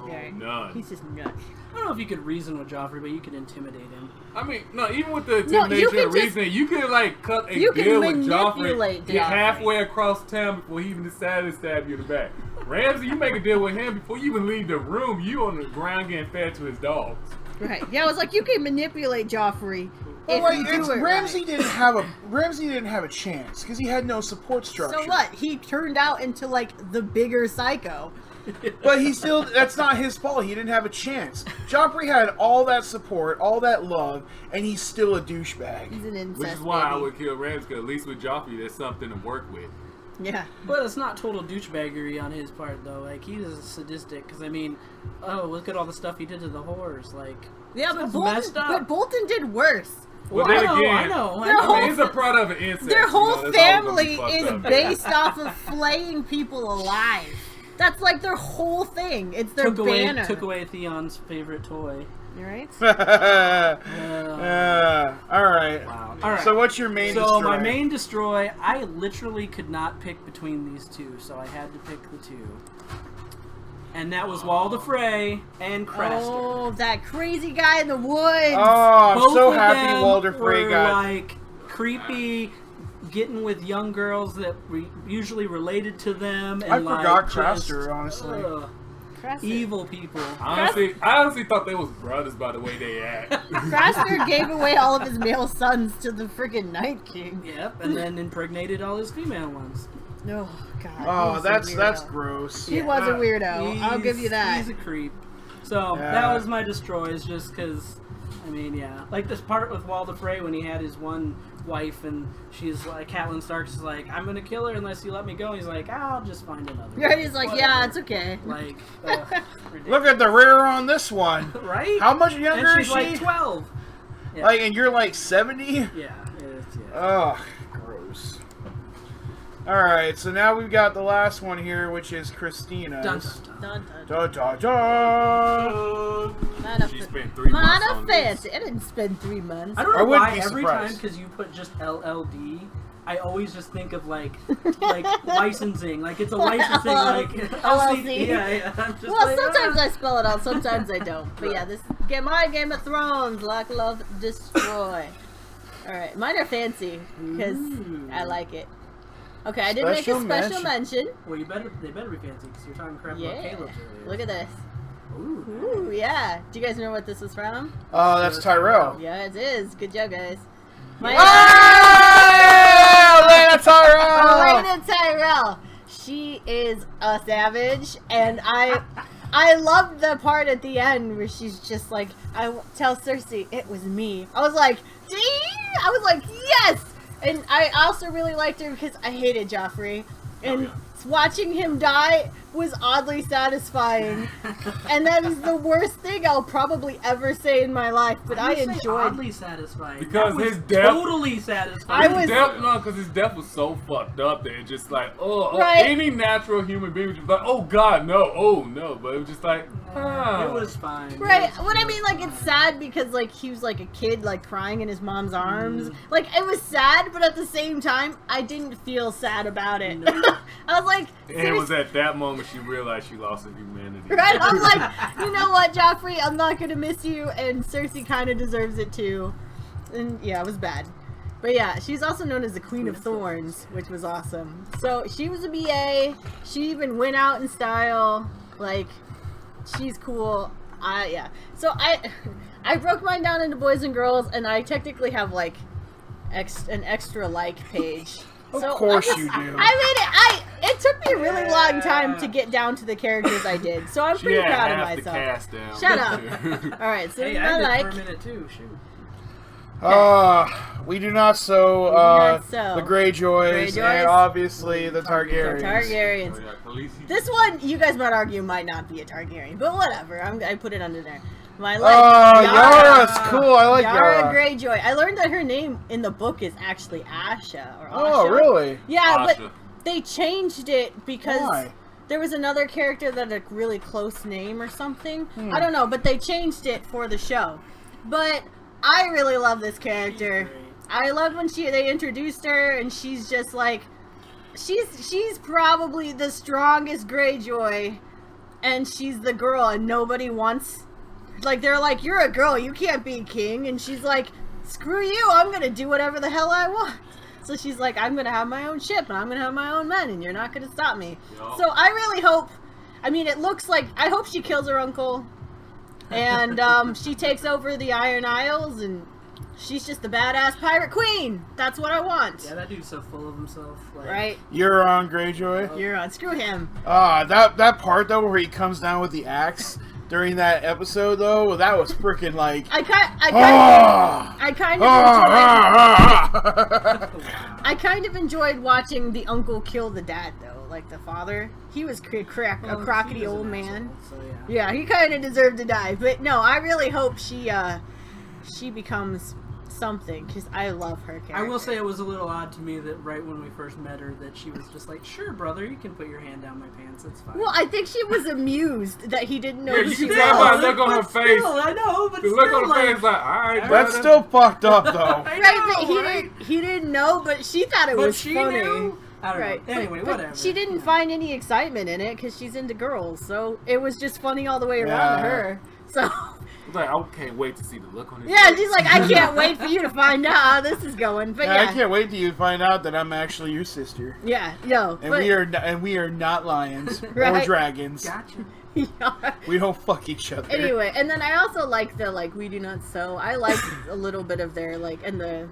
Yeah. None. He's just nuts. I don't know if you could reason with Joffrey, but you could intimidate him. I mean, no, even with the No, you intimidation can and just- reasoning, you could like cut a You can deal with manipulate Joffrey, get Joffrey. halfway across town before he even decided to stab you in the back. Ramsay, you make a deal with him before you even leave the room. You on the ground getting fed to his dogs. Right. Yeah, I was like, you can manipulate Joffrey But if like, you do it Ramsay right. didn't have a chance because he had no support structure. So what? He turned out into like the bigger psycho. But that's not his fault. He didn't have a chance. Joffrey had all that support, all that love, and he's still a douchebag. He's an incest Which is why I baby. would kill Ramsay, because at least with Joffrey, there's something to work with. Yeah. But it's not total douchebaggery on his part, though. Like, he's sadistic. Because, I mean, look at all the stuff he did to the whores. Like, Yeah, but that's Bolton, messed up. but Bolton did worse. But I then know, again, I know. Their I whole- mean, it's a product of an incest. Their you whole know, that's always gonna be family fucked is up. based off of flaying people alive. That's like their whole thing. It's their banner. Took away Theon's favorite toy. Right? All right. Wow. All right. So what's your main So destroy? my main destroy, I literally could not pick between these two, so I had to pick the two. And that was Walder Frey and Craster. Oh, that crazy guy in the woods. Oh, I'm Both so of happy them Walder Frey were got. like creepy, getting with young girls that were usually related to them. And I like, forgot just, Craster, honestly. Craster. Evil people. I honestly thought they was brothers by the way they act. Craster gave away all of his male sons to the friggin' Night King. Yep, and then impregnated all his female ones. Oh God. Oh, he's a that's weirdo. gross. He was a weirdo. I'll give you that. He's a creep. So Yeah. that was my destroys, just because. I mean, yeah, like this part with Walder Frey when he had his one wife and she's like, Catelyn Stark's is like, I'm gonna kill her unless you let me go. He's like, I'll just find another. Yeah, one." he's like, Whatever. yeah, it's okay. Like, Look at the rear on this one. right? How much younger and is she's she? like 12. Yeah. Like, and you're like 70? Yeah, it's, yeah. Ugh, gross. Alright, so now we've got the last one here, which is Christina's. Dun, dun, dun. Dun, dun. Da, da, da. Not She a spent 3 months Not a on this. fancy. I didn't spend 3 months. I don't I know wouldn't why be every time, surprised. because you put just LLD, I always just think of like licensing, like it's a licensing, like LLC. Yeah. I'm just Well, like, sometimes I spell it out, sometimes I don't. But yeah, this my Game of Thrones, Lock, Love, Destroy. All right, mine are fancy because I like it. Okay, I did make a Special special mention. Well, they better be fancy because you're talking crap about Yeah, Caleb's earlier. look at this. Ooh. Ooh, yeah. Do you guys know what this is from? Oh, that's Tyrell. Yeah, it is. Good job, guys. My Oh, Lana Tyrell! Elena Tyrell. She is a savage, and I love the part at the end where she's just like, I tell Cersei it was me. I was like, ding! I was like, yes! And I also really liked her because I hated Joffrey, and watching him die was oddly satisfying. And that is the worst thing I'll probably ever say in my life, but I enjoyed. Oddly satisfying. Because That was his death- totally satisfying. I was- Because his death was so fucked up that it's just like, Right. any natural human being was just like, oh god, no, oh no. But it was just like, It was fine. Right. What I mean, like, it's sad because, like, he was, like, a kid, like, crying in his mom's arms. Like, it was sad, but at the same time, I didn't feel sad about it. I was like, And it was at that moment she realized she lost her humanity. right? I was like, you know what, Joffrey, I'm not going to miss you, and Cersei kind of deserves it, too. And, yeah, it was bad. But, yeah, she's also known as the Queen of Thorns, which was awesome. So, she was a BA. She even went out in style. Like, she's cool. Yeah. So I broke mine down into boys and girls, and I technically have like an extra like page. Of So course I just- you do. I mean, it took me a really long time to get down to the characters I did, so I'm She pretty had proud of half the myself. cast down. Shut up. All right, so Hey, I I did like. for a minute too. Shoot. We do not sow, not sow. the Greyjoys, Greyjoys. and obviously the Targaryens. Targaryens. Oh, yeah, Khaleesi. This one, you guys might argue, might not be a Targaryen, but whatever. I put it under there. My Oh, Yara's cool. I like Yara Yara. Greyjoy. I learned that her name in the book is actually Asha or Asha. Oh, really? Yeah, Asha. but they changed it because Why? there was another character that had a really close name or something. I don't know, but they changed it for the show. But I really love this character. Great. I love when they introduced her and she's just like she's probably the strongest Greyjoy, and she's the girl and nobody wants, like, they're like, you're a girl, you can't be king, and she's like, screw you, I'm gonna do whatever the hell I want. So she's like, I'm gonna have my own ship and I'm gonna have my own men and you're not gonna stop me. Yup. So I really hope, I mean, it looks like, I hope she kills her uncle and she takes over the Iron Isles and she's just the badass pirate queen. That's what I want. Yeah, that dude's so full of himself. Like, Right? You're on Greyjoy. You're on. Screw him. That part though where he comes down with the axe during that episode though, that was freaking like. I kind of enjoyed watching the uncle kill the dad though, like the father. He was a Well, crockety he was old an man. asshole, so yeah. Yeah, he kind of deserved to die. But no, I really hope she becomes something because I love her character. I will say it was a little odd to me that right when we first met her that she was just like, sure, brother, you can put your hand down my pants, it's fine. Well, I think she was amused that he didn't know Yeah, who you she can tell by was. the look on her But face. still, I know, but The look still, on her face like, alright, That's brother. still fucked up though. I Right, but know, right? he didn't know, but she thought it But was she funny. knew. I don't Right. know. Anyway, But whatever. she didn't find any excitement in it because she's into girls, so it was just funny all the way around to Yeah. her. So It's like, I can't wait to see the look on his yeah, face. she's like, I can't wait for you to find out how this is going. But I yeah, can't wait till you find out that I'm actually your sister. yeah, yo, And but, we are not lions or Right. dragons. Gotcha. yeah. We don't fuck each other. Anyway, and then I also like the we do not sew. I like a little bit of their and the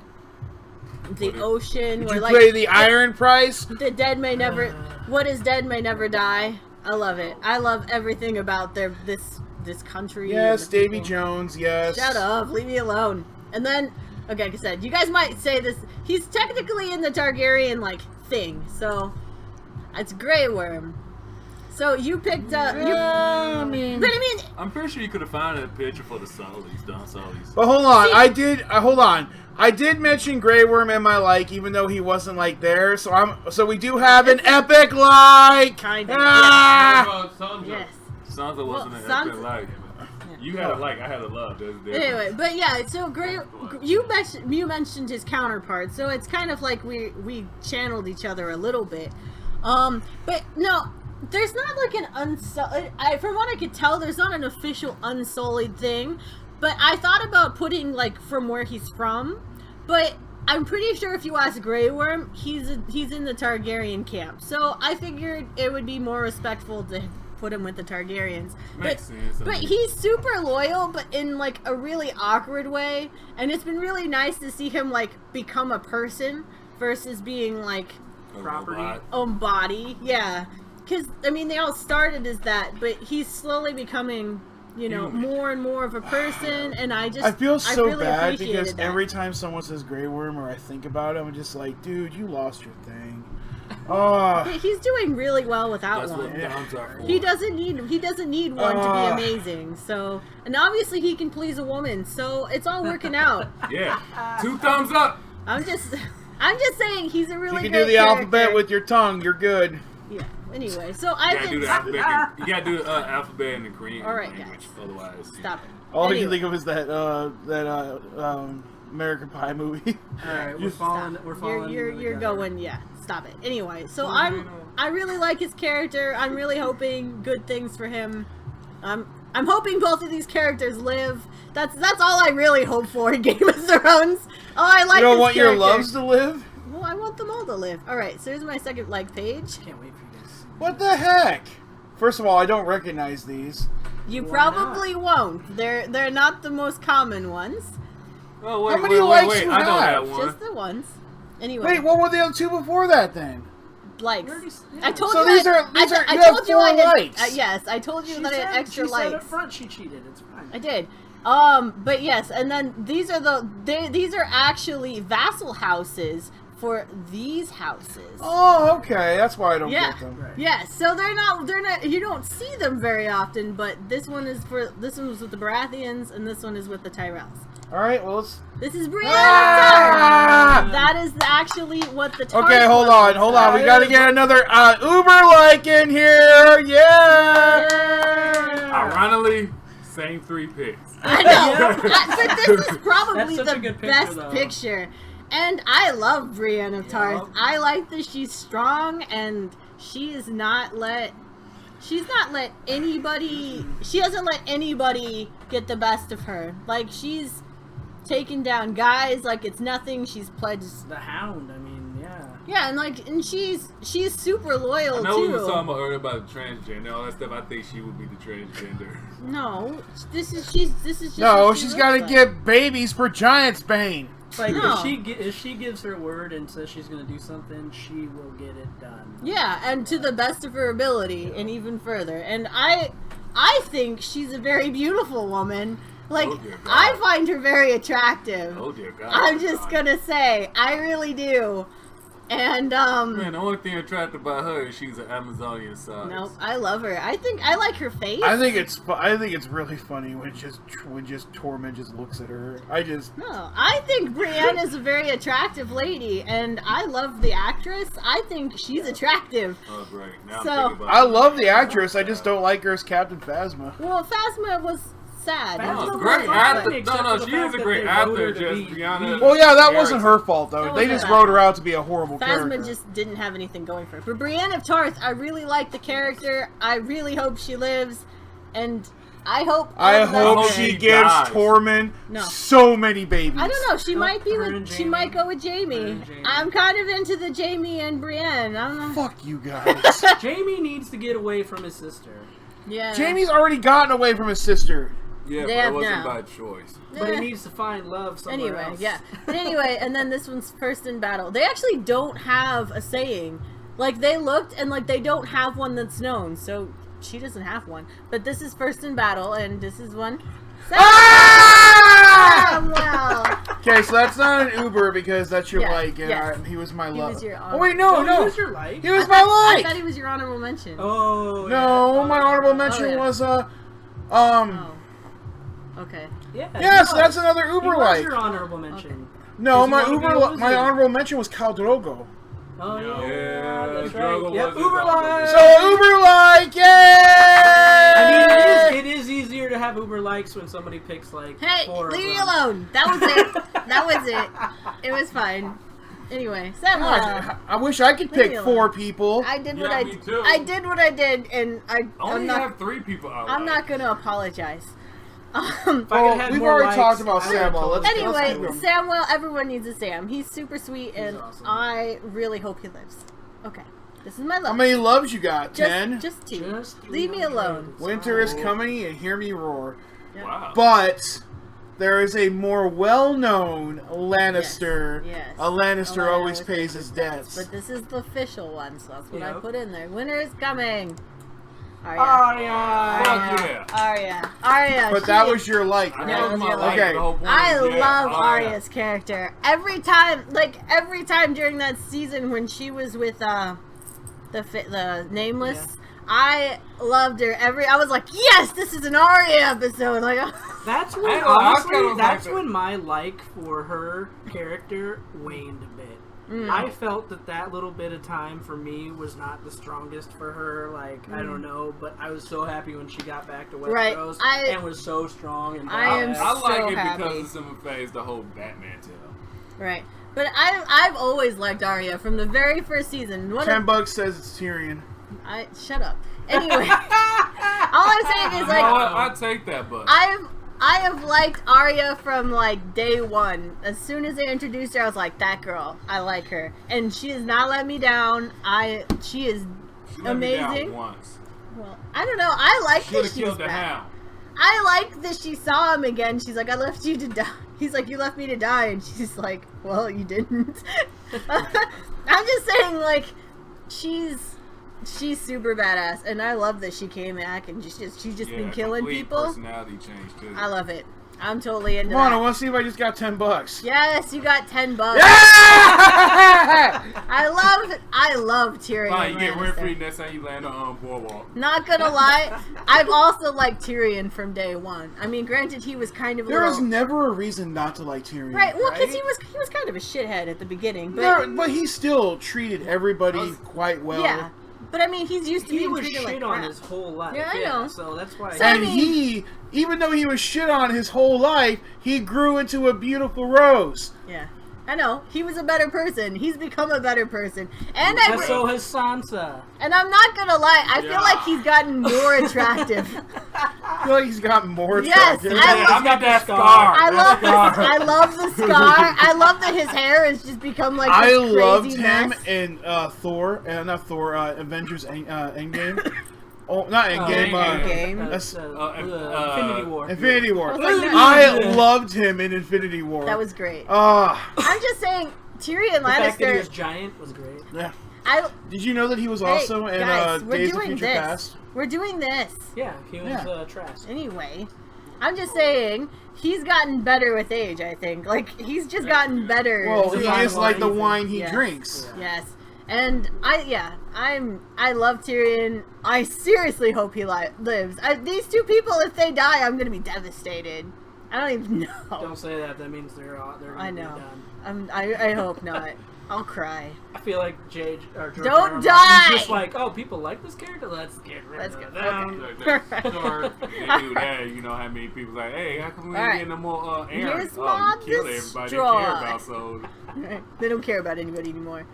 ocean Did where you like play the Iron Price? the dead may never. What is dead may never die. I love it. I love everything about this country. Yes, and the Davy people. Jones. Yes. Shut up, leave me alone. And then, okay, like I said, you guys might say this. He's technically in the Targaryen thing, so it's Grey Worm. So you picked up. I mean, But I mean, I'm pretty sure you could have found a picture for the Sullies, Don Sullies. but hold on, See- I did. Hold on, I did mention Grey Worm in my even though he wasn't there. So we do have an epic Kind of, Ah! What about Sansa? yes. Sansa wasn't Well, an Sansa- epic like. You had a like, I had a love. There's a difference. Anyway, but yeah, so you mentioned his counterpart, so it's kind of like we channeled each other a little bit. But no, there's not an unsullied. From what I could tell, there's not an official unsullied thing. But I thought about putting from where he's from, but I'm pretty sure if you ask Grey Worm, he's in the Targaryen camp. So I figured it would be more respectful to put him with the Targaryens. Makes sense. But he's super loyal, but in a really awkward way. And it's been really nice to see him become a person versus being Property. body. Yeah. Because, I mean, they all started as that, but he's slowly becoming, Human. more and more of a person. And I feel so really bad appreciated because that. every time someone says Grey Worm or I think about it, I'm just like, dude, you lost your thing. Oh, But he's doing really well without That's what one. Dons are for. He doesn't need one to be Ah. amazing. So, and obviously he can please a woman. So it's all working out. Yeah. 2 thumbs up. I'm just saying he's a really you can great do the alphabet character. with your tongue. You're good. Yeah. Anyway, so You I gotta do think the alphabet. You gotta do the alphabet in the Korean All right, language. guys. Otherwise, stop it. All I can Anyway. think of is that American Pie movie. All right, we're falling. We're falling. You're together. going. Yeah. Stop it. Anyway, so I really like his character. I'm really hoping good things for him. I'm hoping both of these characters live. That's all I really hope for in Game of Thrones. Oh, I like. You don't this want your character. loves to live? Well, I want them all to live. All right. So here's my second page. Can't wait for you guys. What the heck? First of all, I don't recognize these. You Why probably won't. They're not the most common ones. oh wait, How many wait, likes wait, you I know have? that one. Just the ones. Anyway. Wait, what were the other two before that then? Likes. We already- I told So you. these are- I you have told you 4 I had. likes. Yes, I told you She that I had said- extra she said likes. up front she cheated. It's fine. I did. But yes, and then these are these are actually vassal houses for these houses. Oh, okay. That's why I don't Yeah. get them. Right. Yes, so they're not you don't see them very often, but this one was with the Baratheons and this one is with the Tyrells. All right, well, let's... This is Brienne Ah! of Tarth. That is actually what the Tarth Okay, hold was. on. We gotta get another Uber-like in here. Yeah! Ironically, same 3 picks. I know, but this is probably That's such the a good picture, best though. picture. And I love Brienne of Tarth. Yep. I like that she's strong and she doesn't let anybody get the best of her. Like, she's taken down guys like it's nothing. She's pledged. The Hound. I mean, yeah. Yeah, and she's super loyal I know we were too. talking about earlier about the transgender, all that stuff. I think she would be the transgender. No, this is just No, what she she's looks gotta like. get babies for Giant's Bane. Like No. if she gives her word and says she's gonna do something, she will get it done. Yeah, and to the best of her ability, and even further. And I think she's a very beautiful woman. Like, Oh, dear God. I find her very attractive. Oh dear God. I'm just gonna say, I really do. And Man, the only thing attractive about her is she's an Amazonian size. nope, I love her. I think I like her face. I think it's really funny when just Tormund just looks at her. No, I think Brienne is a very attractive lady, and I love the actress. I think she's attractive. Oh, great. Now So- I'm thinking about I love the actress. I just don't like her as Captain Phasma. Well, Phasma was sad. That's No, the great worst actor. thing, except No, for the she is fact a that great they actor. wrote her to Just be Brianna. weak. Well, yeah, that Character. wasn't her fault though. That They wasn't just her. wrote her out to be a horrible Phasma character. just didn't have anything going for her. But Brienne of Tarth, I really like the character. I really hope she lives, and I hope. I all the hope best. she She gives dies. Tormund No. so many babies. I don't know. She might be her with. and She Jaime. might go with Her Jamie. and Jaime. I'm kind of into the Jamie and Brienne. I don't know. Fuck you guys. Jamie needs to get away from his sister. Yeah. Jamie's already gotten away from his sister. Yeah, They but have it wasn't now. by choice. But Eh. he needs to find love somewhere Anyway, else. yeah. But anyway, and then this one's first in battle. They actually don't have a saying. Like, they looked and, like, they don't have one that's known. So, she doesn't have one. But this is first in battle, and this is one. Ah! Well, Okay, so that's not an Uber because that's your Yeah, like, and yes. he was my He love. was your Oh wait, no, No, no, use your life. he was I my thought like. he was your honorable mention. Oh No, my honorable mention Oh, yeah. was Oh. Okay. yeah. Yes, he that's was. another He Uber was like. your honorable mention. No, Does he my wanna be Uber, a my wizard? honorable mention was Khal Drogo. Oh yeah, Yeah, that's Drogo right. Yep, was his Uber honorable likes. So Uber like, yay! I mean, it is easier to have Uber likes when somebody picks like Hey, 4 of leave me them. alone. That was it. That was it. It was fine. Anyway, Samuel. God, I wish I could Leave pick me 4 alone. people. I did what Yeah, I me too. I did what I did, and I'm Only not. have 3 people out. I'm not gonna apologize. If I could've Well, had we've more already likes, talked about I would've Samuel. totally Let's- done Anyway, Let's do him. Samuel, everyone needs a Sam. He's super sweet, and awesome. I really hope he lives. Okay, this is my How love. many loves you got? 10? Just 2. Just Leave me 300. alone. Winter is coming and hear me roar. Wow. But there is a more well-known Lannister. Yes. A Lannister A always Lannister pays his debts. But this is the official one, so that's what I Yep. put in there. Winter is coming. Arya. Arya. Fuck yeah. Arya. But she that is- was your like. I Yeah, know that was my your life. Okay. The whole point I is, yeah, love Arya. Arya's character. Every time during that season when she was with the Nameless, Yeah. I loved her. I was like, yes, this is an Arya episode. Like, That's I when know, I honestly, kinda was that's like when my like for her character waned a bit. I felt that little bit of time for me was not the strongest for her. Like I don't know, but I was so happy when she got back to Right, Westeros and was so strong. And I am badass. I like so it happy. because of some phase the whole Batman tale. right. But I've always liked Arya from the very first season. $10 says it's Tyrion. Shut up. Anyway, all I'm saying is You like know what? I'd take that, but I have liked Arya from like day one. As soon as they introduced her, I was like, that girl, I like her, and she has not let me down. She is she let me down amazing. once. Well, I don't know. I like Should that have she's killed the back. Hound. I like that she saw him again. She's like, I left you to die. He's like, you left me to die, and she's like, well, you didn't. I'm just saying, like, she's super badass, and I love that she came back and she's just Yeah, been killing complete people. Personality change too. I love it. I'm totally into Come on, I that. want to see if I just got $10. Yes, you got $10. Yeah! I love Tyrion. Fine, you get rent Lannister. free next time you land on Boardwalk. Not gonna lie, I've also liked Tyrion from day one. I mean, granted, he was kind of a There was little... never a reason not to like Tyrion. Right, well, because right? he was kind of a shithead at the beginning, but But he still treated everybody quite well. yeah. But I mean, he's used to He being was treated shit like on crap. his whole life. Yeah, I know. So that's why. So- And I mean- he, even though he was shit on his whole life, he grew into a beautiful rose. Yeah, I know. He was a better person. He's become a better person, and And so has Sansa. and I'm not gonna lie. I feel Yeah. like he's gotten more attractive. I feel like he's gotten more Yes, attractive. I love- I got that scar. I love this. That scar. I love the scar. I love that his hair has just become like this I crazy loved him mess. in not Thor, Avengers Endgame. Oh, not Endgame, Endgame. that's- Infinity War. Infinity War. I was like, I loved him in Infinity War. That was great. Ah, I'm just saying, Tyrion The fact that he was Lannister. giant was great. yeah. I Did you know that he was hey, also in guys, we're Days of doing Future this. Past? We're doing this. Yeah, he was Yeah. trash. Anyway, I'm just saying he's gotten better with age. I think like he's just gotten better. Well, through he our is like the lives. wine he Yes. drinks. Yes, and I love Tyrion. I seriously hope he lives. These two people, if they die, I'm gonna be devastated. I don't even know. Don't say that. That means they're I gonna know. be done. I hope not. I'll cry. I feel like George Don't R. Martin's die! just like, oh, people like this character. Let's get rid Let's of get- them. Like, Perfect. Sure. They do that, you know how many people like, hey, how come we ain't Alright. getting no more Aaron? Here's Oh, Mob you killed everybody they Destroy. care about, so They don't care about anybody anymore.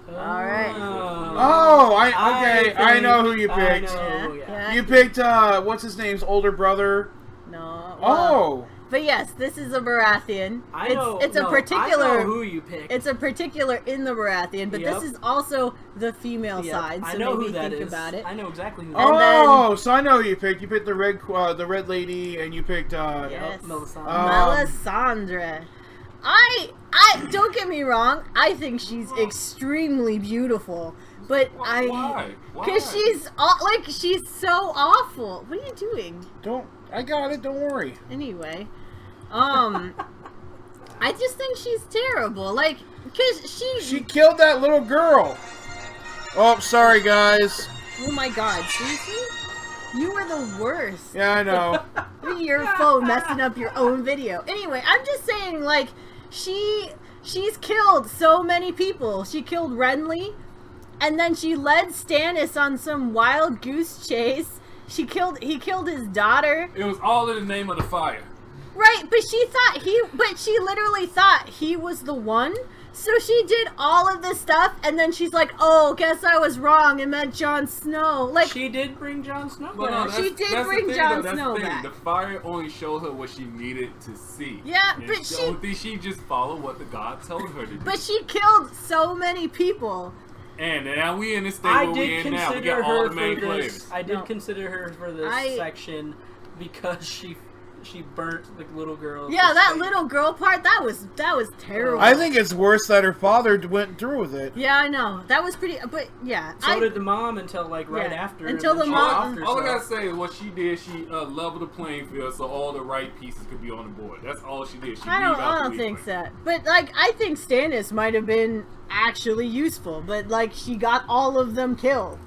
Alright. Oh, I know who you I picked. know, Yeah. You picked what's his name's older brother. No. well, Oh, But yes, this is a Baratheon. I know. It's no, a I particular. know who you picked. It's a particular in the Baratheon, but Yep. this is also the female Yep. side. So I know maybe who that think is. about it. I know exactly who that And oh, then- so I know who you picked. You picked the red lady, and you picked Yes. Melisandre. Melisandre. I don't get me wrong. I think she's extremely beautiful, but why? because she's she's so awful. What are you doing? I got it. Don't worry. Anyway, I just think she's terrible. Like, cause She killed that little girl. Oh, sorry guys. oh my God, seriously? You were the worst. Yeah, I know. Look at your phone messing up your own video. Anyway, I'm just saying, like, she's killed so many people. She killed Renly, and then she led Stannis on some wild goose chase. He killed his daughter. It was all in the name of the fire. Right, but she literally thought he was the one. So she did all of this stuff, and then she's like, "Oh, guess I was wrong. It meant Jon Snow." Like, She did bring Jon Snow But back. no, She that's- did that's the bring thing, Jon though. That's Snow the thing. back. The fire only showed her what she needed to see. Yeah, And but the only thing she just followed what the God told her to do. but she killed so many people. And now we in the state I where we did in now. We consider got all her the for main this. players. I did No. consider her for this section because she burnt the little girl. Yeah, that little girl part, that was terrible. I think it's worse that her father went through with it. Yeah, I know. That was pretty, but yeah. So did the mom until right Yeah, after. until and then the she mom- offed All I gotta herself. say is what she did. She leveled the playing field so all the right pieces could be on the board. That's all she did. She I leave out don't the weak think ones. so. But, like, I think Stannis might have been actually useful, but, like, she got all of them killed.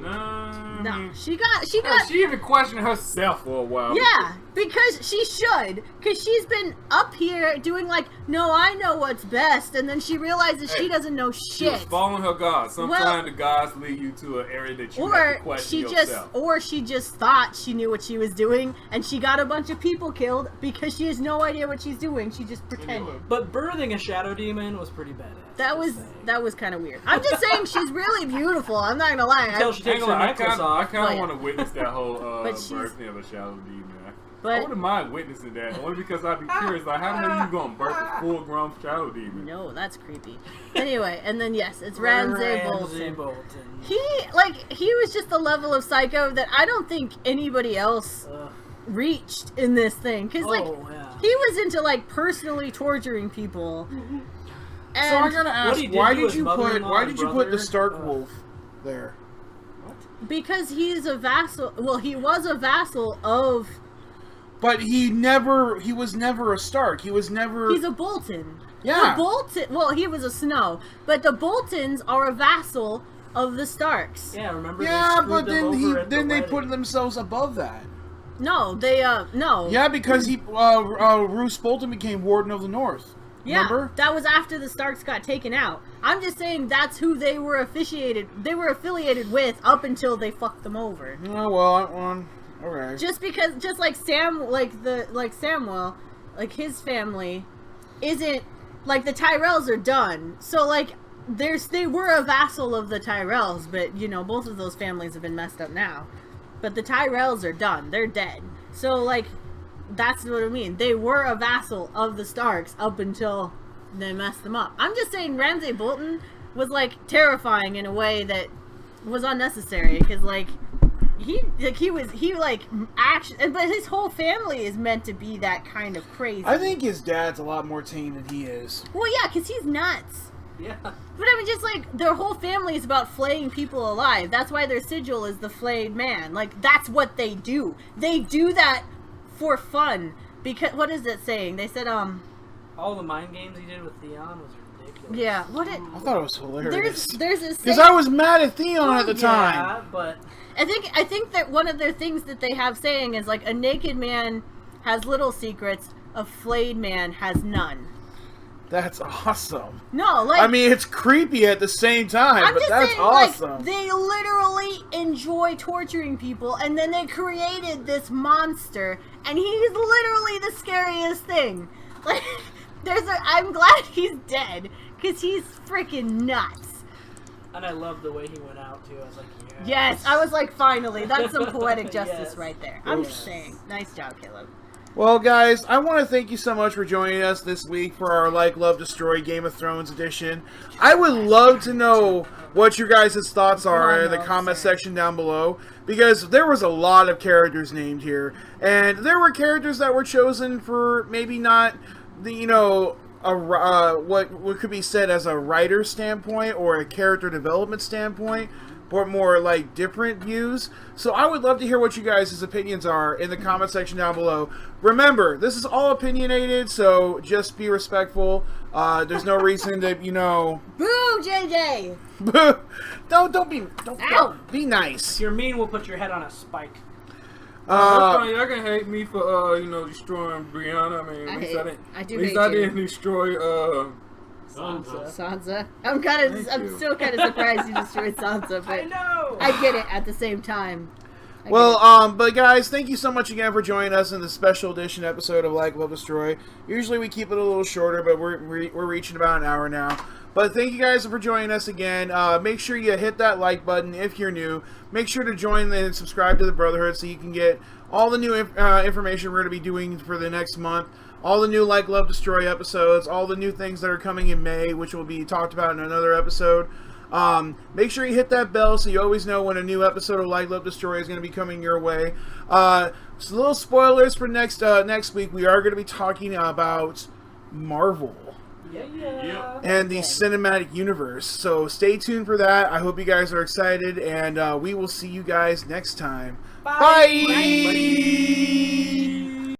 No, she got, She even questioned herself for a while. yeah, because she should. Because she's been up here doing like, no, I know what's best, and then she realizes she Hey, doesn't know She was shit. following her gods. Sometimes Well- the gods lead you to an area that you have to Or question she yourself. just thought she knew what she was doing, and she got a bunch of people killed because she has no idea what she's doing. She just pretended. But birthing a shadow demon was pretty badass. That was kind of weird. I'm just saying she's really beautiful. I'm not gonna lie. Until she takes her I necklace kind off. of yeah. want to witness that whole But she's- birthing of a shadow demon. I But wouldn't mind witnessing that, only because I'd be curious, like, how the hell you gonna birth a full-grown shadow demon? no, that's creepy. Anyway, and then yes, it's Ramsay Bolton. Bolton. He was just the level of psycho that I don't think anybody else Ugh. reached in this thing. Cause like Oh, yeah. he was into like personally torturing people. So And I gotta What ask, he did why to did his you put mother-in-law and the brother, Stark Wolf there? because he's a vassal. Well, he was a vassal of. But he was never a Stark. He was never. He's a Bolton. Yeah. The Bolton. Well, he was a Snow, but the Boltons are a vassal of the Starks. Yeah, remember? Yeah, they screwed but them over at the they wedding. put themselves above that. No, they no. Yeah, because Roose Bolton became Warden of the North. Yeah, Remember? that was after the Starks got taken out. I'm just saying that's who they were affiliated with up until they fucked them over. Oh well, okay. Just because, just like Samuel, like his family isn't like the Tyrells are done. So like they were a vassal of the Tyrells, but you know both of those families have been messed up now. But the Tyrells are done. They're dead. So like that's what I mean. They were a vassal of the Starks up until they messed them up. I'm just saying Ramsay Bolton was like terrifying in a way that was unnecessary because like he actually, but his whole family is meant to be that kind of crazy. I think his dad's a lot more tame than he is. Well, yeah, because he's nuts. Yeah. But I mean, just like their whole family is about flaying people alive. That's why their sigil is the flayed man. Like that's what they do. They do that for fun. Because what is it saying? They said All the mind games he did with Theon was ridiculous. yeah. What it? I thought it was hilarious. There's this Because I was mad at Theon at the time. Yeah, but I think that one of their things that they have saying is like a naked man has little secrets, a flayed man has none. That's awesome. No, like I mean, it's creepy at the same time, I'm but just that's saying, awesome. like, they literally enjoy torturing people, and then they created this monster, and he's literally the scariest thing. Like, I'm glad he's dead, because he's freaking nuts. And I love the way he went out too. I was like, Yes, I was like, finally, that's some poetic justice Yes. right there. I'm Yes. just saying. Nice job, Caleb. Well, guys, I want to thank you so much for joining us this week for our Like, Love, Destroy Game of Thrones edition. I would love to know what your guys' thoughts are in the comment section down below, because there was a lot of characters named here, and there were characters that were chosen for maybe not the, you know, what could be said as a writer standpoint or a character development standpoint, but more like different views. So I would love to hear what you guys' opinions are in the comment section down below. Remember, this is all opinionated, so just be respectful. There's no reason to, you know, Boo, JJ! don't be nice. If you're mean, we'll put your head on a spike. That's fine. Y'all can hate me for you know, destroying Brianna. I mean, I I didn't destroy Sansa. I'm still kind of surprised you destroyed Sansa, but I know. I get it at the same time. But guys, thank you so much again for joining us in the special edition episode of Like, Love, Destroy. Usually we keep it a little shorter, but we're reaching about an hour now. But thank you guys for joining us again. Make sure you hit that like button if you're new. Make sure to join and subscribe to the Brotherhood so you can get all the new information we're going to be doing for the next month. All the new Like, Love, Destroy episodes. All the new things that are coming in May, which will be talked about in another episode. Make sure you hit that bell so you always know when a new episode of Like, Love, Destroy is going to be coming your way. So little spoilers for next week. We are going to be talking about Marvel and the cinematic universe. So stay tuned for that. I hope you guys are excited, and we will see you guys next time. Bye. Bye.